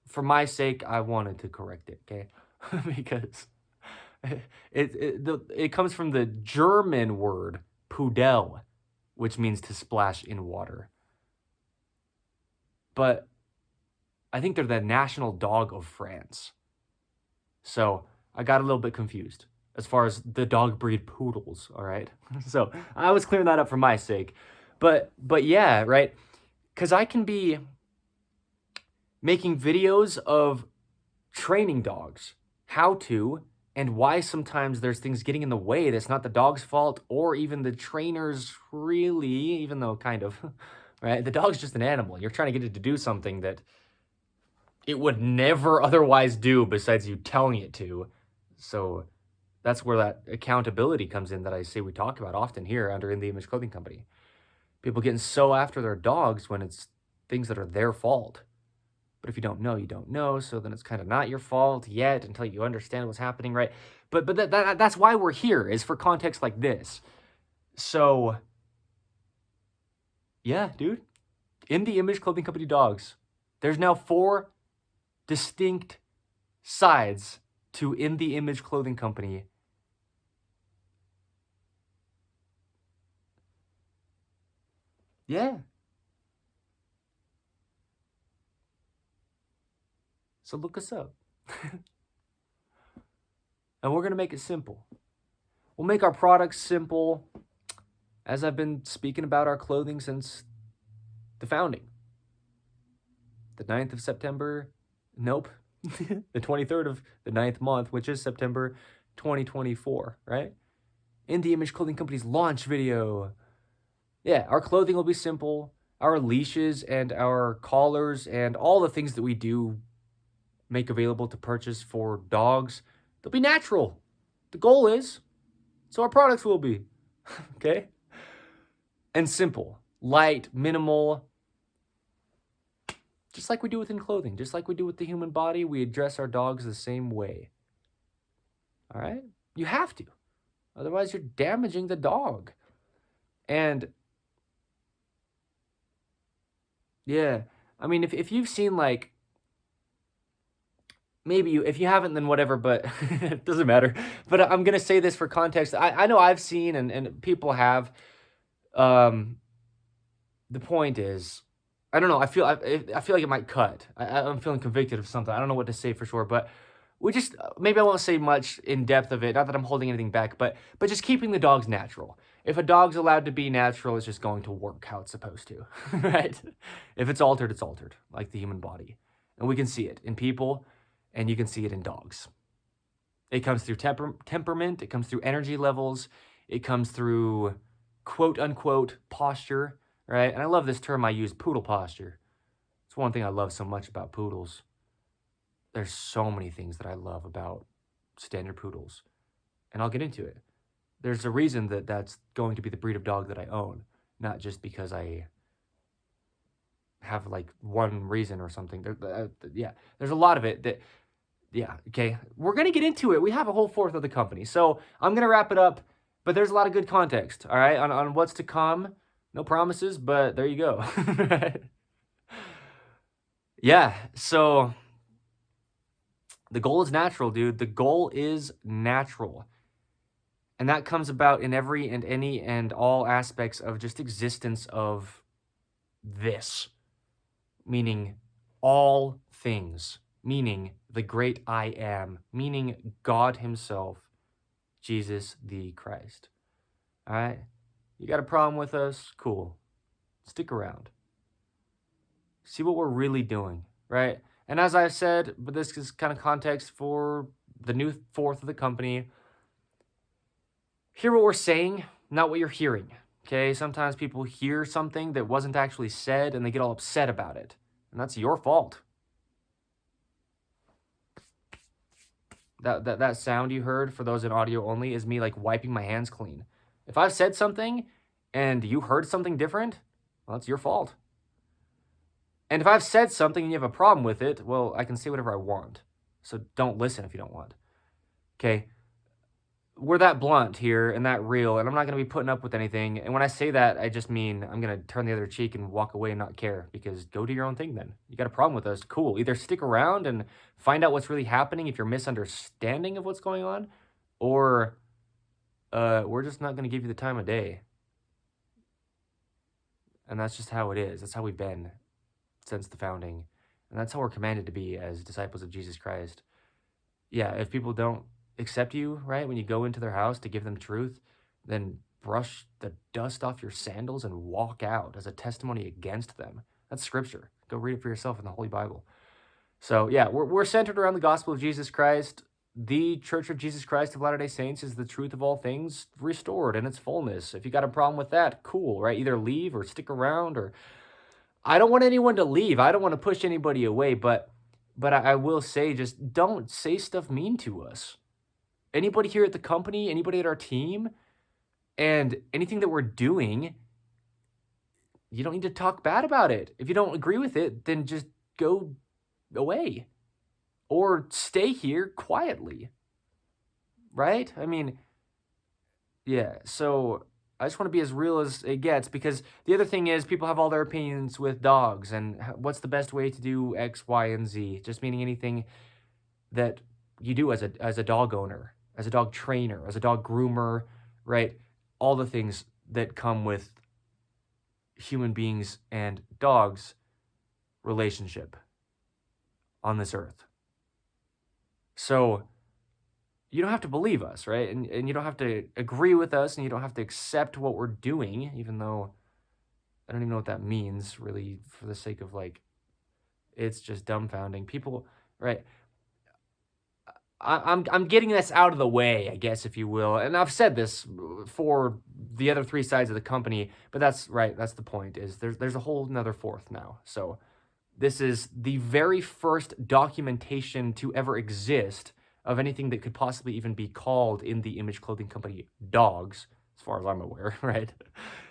for my sake, I wanted to correct it, okay? Because it comes from the German word pudel, which means to splash in water. But I think they're the national dog of France. So I got a little bit confused as far as the dog breed poodles, all right? So I was clearing that up for my sake. But yeah, right? Because I can be making videos of training dogs, how to, and why sometimes there's things getting in the way that's not the dog's fault, or even the trainer's really, even though kind of, right? The dog's just an animal. You're trying to get it to do something that it would never otherwise do besides you telling it to. So that's where that accountability comes in that I say we talk about often here under In the Image Clothing Company. People getting so after their dogs when it's things that are their fault. But if you don't know, you don't know. So then it's kind of not your fault yet until you understand what's happening, right? But that's why we're here, is for context like this. So, yeah, dude. In the Image Clothing Company Dogs, there's now 4 distinct sides to In the Image Clothing Company. Yeah. So look us up. And we're going to make it simple. We'll make our products simple, as I've been speaking about our clothing since the founding. The 9th of September, nope. The 23rd of the 9th month, which is September 2024, right? In the Image Clothing Company's launch video. Yeah, our clothing will be simple. Our leashes and our collars and all the things that we do make available to purchase for dogs, they'll be natural. The goal is, so our products will be. Okay? And simple, light, minimal. Just like we do within clothing, just like we do with the human body, we address our dogs the same way. All right? You have to. Otherwise, you're damaging the dog. And yeah, I mean, if you've seen, like, maybe if you haven't, then whatever, but it doesn't matter. But I'm going to say this for context. I know I've seen, and people have, the point is, I don't know, I feel like it might cut. I'm feeling convicted of something. I don't know what to say for sure, but maybe I won't say much in depth of it, not that I'm holding anything back, but just keeping the dogs natural. If a dog's allowed to be natural, it's just going to work how it's supposed to, right? If it's altered, it's altered, like the human body. And we can see it in people, and you can see it in dogs. It comes through temperament, it comes through energy levels, it comes through quote-unquote posture, right? And I love this term I use, poodle posture. It's one thing I love so much about poodles. There's so many things that I love about standard poodles, and I'll get into it. There's a reason that that's going to be the breed of dog that I own, not just because I have like one reason or something. There's a lot of it that, yeah, okay. We're going to get into it. We have a whole 4th of the company, so I'm going to wrap it up, but there's a lot of good context, all right, on what's to come. No promises, but there you go. Yeah, so the goal is natural, dude. The goal is natural. And that comes about in every and any and all aspects of just existence of this. Meaning all things. Meaning the great I am. Meaning God himself. Jesus the Christ. All right? You got a problem with us? Cool. Stick around. See what we're really doing, right? And as I said, but this is kind of context for the new fourth of the company, hear what we're saying, not what you're hearing. Okay, sometimes people hear something that wasn't actually said and they get all upset about it. And that's your fault. That sound you heard, for those in audio only, is me like wiping my hands clean. If I've said something and you heard something different, well, it's your fault. And if I've said something and you have a problem with it, well, I can say whatever I want. So don't listen if you don't want. Okay? We're that blunt here and that real, and I'm not going to be putting up with anything. And when I say that, I just mean I'm going to turn the other cheek and walk away and not care, because go do your own thing then. You got a problem with us, cool. Either stick around and find out what's really happening if you're misunderstanding of what's going on, or we're just not going to give you the time of day. And that's just how it is. That's how we've been since the founding. And that's how we're commanded to be as disciples of Jesus Christ. Yeah, if people don't accept you, right, when you go into their house to give them truth, then brush the dust off your sandals and walk out as a testimony against them. That's scripture. Go read it for yourself in the Holy Bible. So yeah, we're centered around the gospel of Jesus Christ. The Church of Jesus Christ of Latter-day Saints is the truth of all things restored in its fullness. If you got a problem with that, cool, right? Either leave or stick around. Or I don't want anyone to leave. I don't want to push anybody away, but I will say, just don't say stuff mean to us. Anybody here at the company, anybody at our team, and anything that we're doing, you don't need to talk bad about it. If you don't agree with it, then just go away or stay here quietly, right? I mean, yeah, so I just want to be as real as it gets, because the other thing is people have all their opinions with dogs and what's the best way to do X, Y, and Z, just meaning anything that you do as a dog owner, as a dog trainer, as a dog groomer, right? All the things that come with human beings and dogs relationship on this earth. So you don't have to believe us, right? And you don't have to agree with us, and you don't have to accept what we're doing, even though I don't even know what that means, really, for the sake of, like, it's just dumbfounding. People, right? I'm getting this out of the way, I guess, if you will. And I've said this for the other three sides of the company, but that's right. That's the point, is there's a whole another fourth now. So this is the very first documentation to ever exist of anything that could possibly even be called In the Image Clothing Company Dogs, as far as I'm aware, right?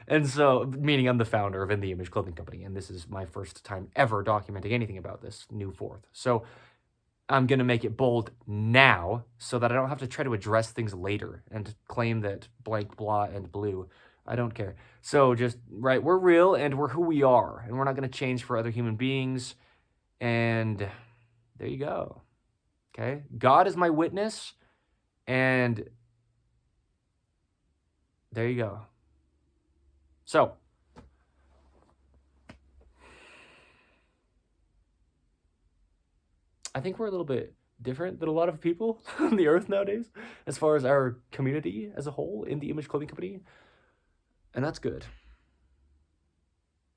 And so, meaning I'm the founder of In the Image Clothing Company, and this is my first time ever documenting anything about this new fourth. So I'm going to make it bold now so that I don't have to try to address things later and claim that blank, blah, and blue. I don't care. So just, right, we're real and we're who we are, and we're not going to change for other human beings. And there you go. Okay? God is my witness, and there you go. So, I think we're a little bit different than a lot of people on the earth nowadays, as far as our community as a whole in the Image Clothing Company. And that's good,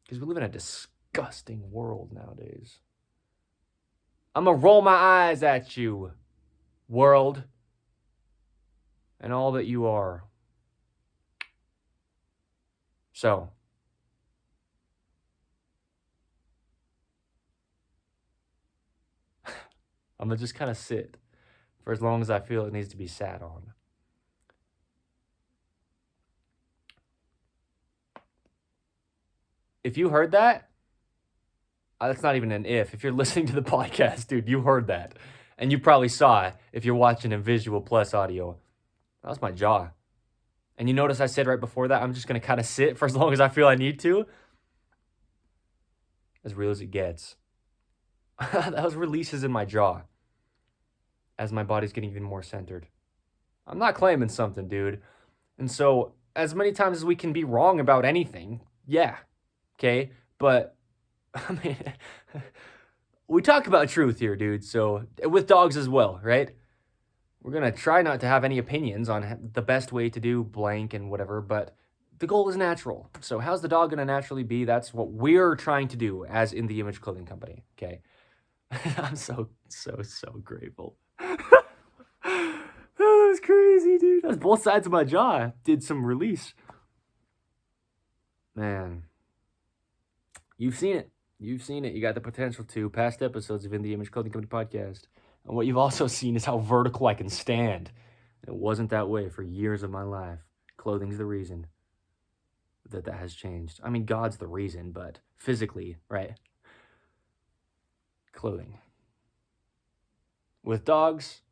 because we live in a disgusting world nowadays. I'm going to roll my eyes at you, world, and all that you are. So, I'm going to just kind of sit for as long as I feel it needs to be sat on. If you heard that, that's not even an if. If you're listening to the podcast, dude, you heard that. And you probably saw it if you're watching in visual plus audio. That was my jaw. And you notice I said right before that, I'm just going to kind of sit for as long as I feel I need to. As real as it gets. Those releases in my jaw as my body's getting even more centered. I'm not claiming something, dude. And so, as many times as we can be wrong about anything, yeah, okay? But, I mean, we talk about truth here, dude, so, with dogs as well, right? We're going to try not to have any opinions on the best way to do blank and whatever, but the goal is natural. So how's the dog going to naturally be? That's what we're trying to do as In the Image Clothing Company, okay? I'm so grateful. was both sides of my jaw did some release. Man, you've seen it. You've seen it. You got the potential to. Past episodes of In the Image Clothing Company podcast. And what you've also seen is how vertical I can stand. It wasn't that way for years of my life. Clothing's the reason that has changed. I mean, God's the reason, but physically, right? Clothing. With dogs,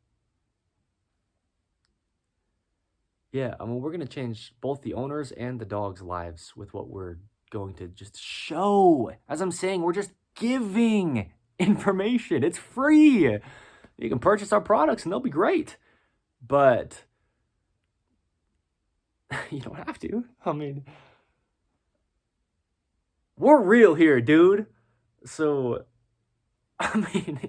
yeah, I mean, we're going to change both the owners and the dogs' lives with what we're going to just show. As I'm saying, we're just giving information. It's free. You can purchase our products and they'll be great. But you don't have to. I mean, we're real here, dude. So, I mean,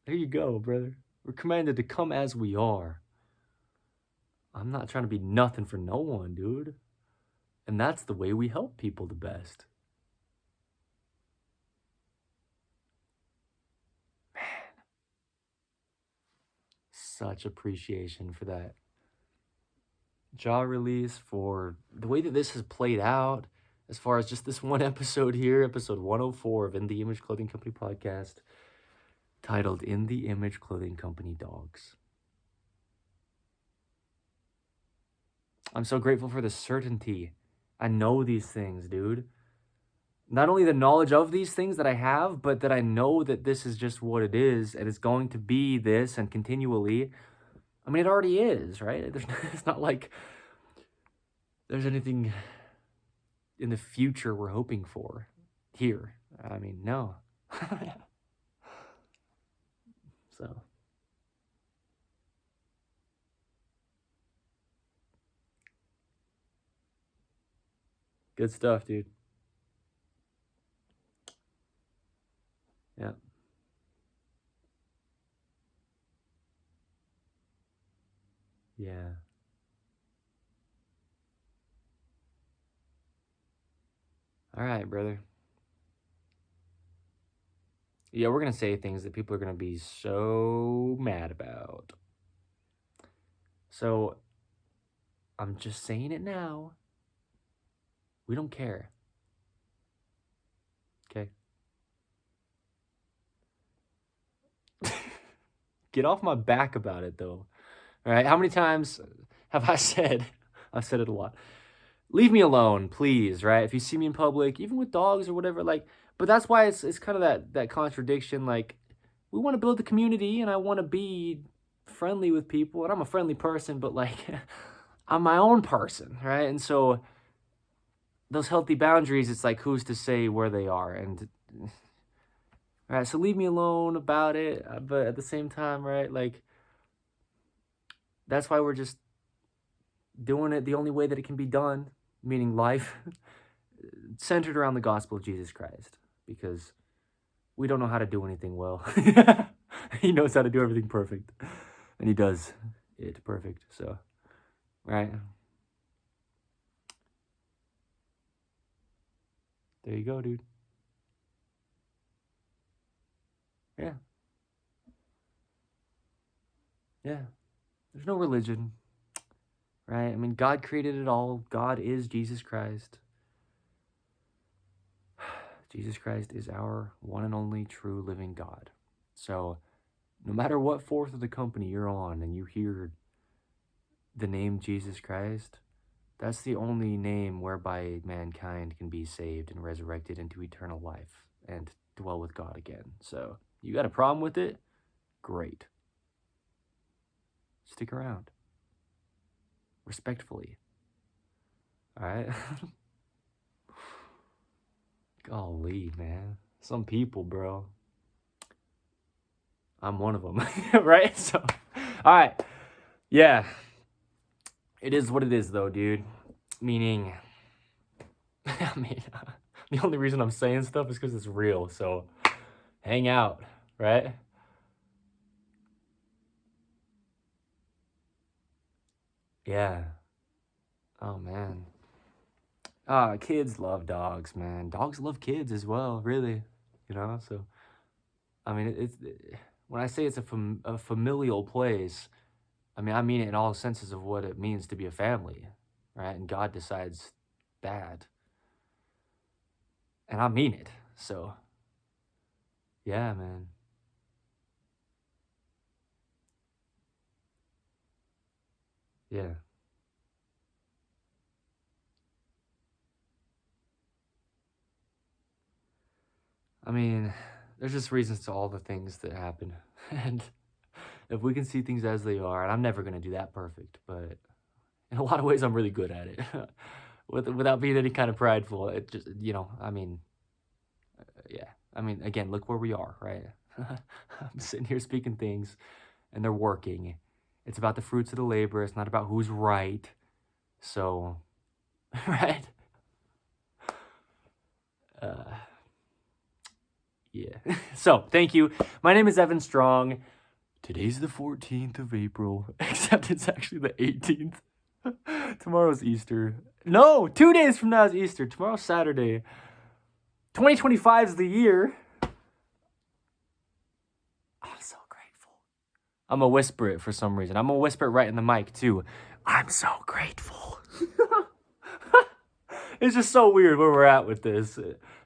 there you go, brother. We're commanded to come as we are. I'm not trying to be nothing for no one, dude. And that's the way we help people the best. Man. Such appreciation for that jaw release, for the way that this has played out, as far as just this one episode here, episode 104 of In the Image Clothing Company podcast, titled In the Image Clothing Company Dogs. I'm so grateful for the certainty. I know these things, dude. Not only the knowledge of these things that I have, but that I know that this is just what it is, and it's going to be this and continually. I mean, it already is, right? It's not like there's anything in the future we're hoping for here. I mean, no. So. Good stuff, dude. Yeah. Yeah. All right, brother. Yeah, we're going to say things that people are going to be so mad about. So, I'm just saying it now. We don't care. Okay? Get off my back about it, though. All right? How many times have I said, I've said it a lot, leave me alone, please, right? If you see me in public, even with dogs or whatever, like, but that's why it's kind of that contradiction, like, we want to build the community, and I want to be friendly with people, and I'm a friendly person, but, like, I'm my own person, right? And so those healthy boundaries, it's like, who's to say where they are? And, all right, so leave me alone about it, but at the same time, right, like, that's why we're just doing it the only way that it can be done, meaning life, centered around the gospel of Jesus Christ, because we don't know how to do anything well. He knows how to do everything perfect, and he does it perfect. So, right. There you go, dude. Yeah. Yeah. There's no religion, right? I mean, God created it all. God is Jesus Christ. Jesus Christ is our one and only true living God. So, no matter what fourth of the company you're on and you hear the name Jesus Christ, that's the only name whereby mankind can be saved and resurrected into eternal life and dwell with God again. So, you got a problem with it? Great. Stick around. Respectfully. All right? Golly, man. Some people, bro. I'm one of them, right? So, all right. Yeah. It is what it is, though, dude. Meaning, I mean, the only reason I'm saying stuff is because it's real. So, hang out, right? Yeah. Oh, man. Kids love dogs, man. Dogs love kids as well, really. You know, so, I mean, when I say it's a familial place, I mean it in all senses of what it means to be a family, right? And God decides that. And I mean it. So, yeah, man. Yeah. I mean, there's just reasons to all the things that happen. And if we can see things as they are, and I'm never going to do that perfect, but in a lot of ways, I'm really good at it. Without being any kind of prideful, it just, yeah. I mean, again, look where we are, right? I'm sitting here speaking things, and they're working. It's about the fruits of the labor. It's not about who's right. So, right? Uh, yeah. So, thank you. My name is Evan Strong. Today's the 14th of April, except it's actually the 18th. Tomorrow's Easter. No, 2 days from now is Easter. Tomorrow's Saturday. 2025 is the year. I'm so grateful. I'm going to whisper it for some reason. I'm going to whisper it right in the mic, too. I'm so grateful. It's just so weird where we're at with this.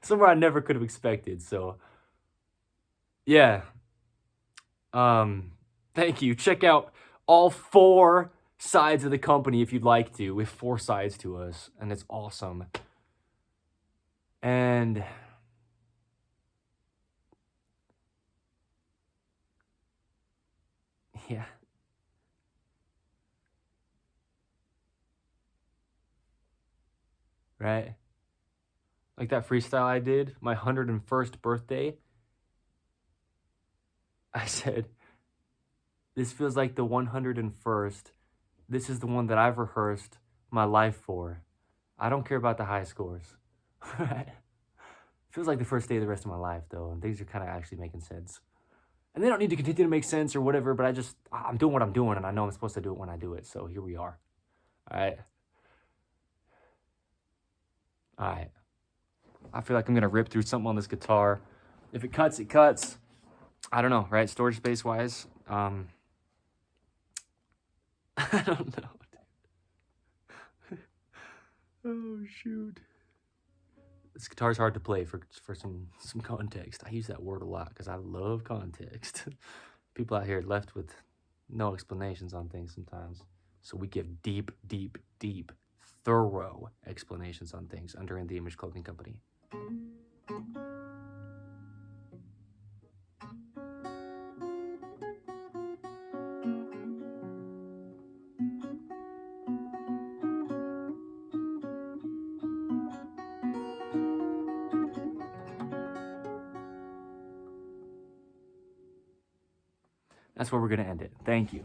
Somewhere I never could have expected. So, yeah. Thank you. Check out all 4 sides of the company if you'd like to. We have 4 sides to us, and it's awesome. And yeah. Right? Like that freestyle I did, my 101st birthday. I said, this feels like the 101st. This is the one that I've rehearsed my life for. I don't care about the high scores. Right? Feels like the first day of the rest of my life, though, and things are kind of actually making sense. And they don't need to continue to make sense or whatever, but I'm doing what I'm doing, and I know I'm supposed to do it when I do it, so here we are. All right. All right. I feel like I'm going to rip through something on this guitar. If it cuts, it cuts. I don't know, right? Storage space-wise. I don't know. Oh, shoot. This guitar's hard to play for some context. I use that word a lot because I love context. People out here left with no explanations on things sometimes. So we give deep, thorough explanations on things under In The Image Clothing Company. That's where we're going to end it. Thank you.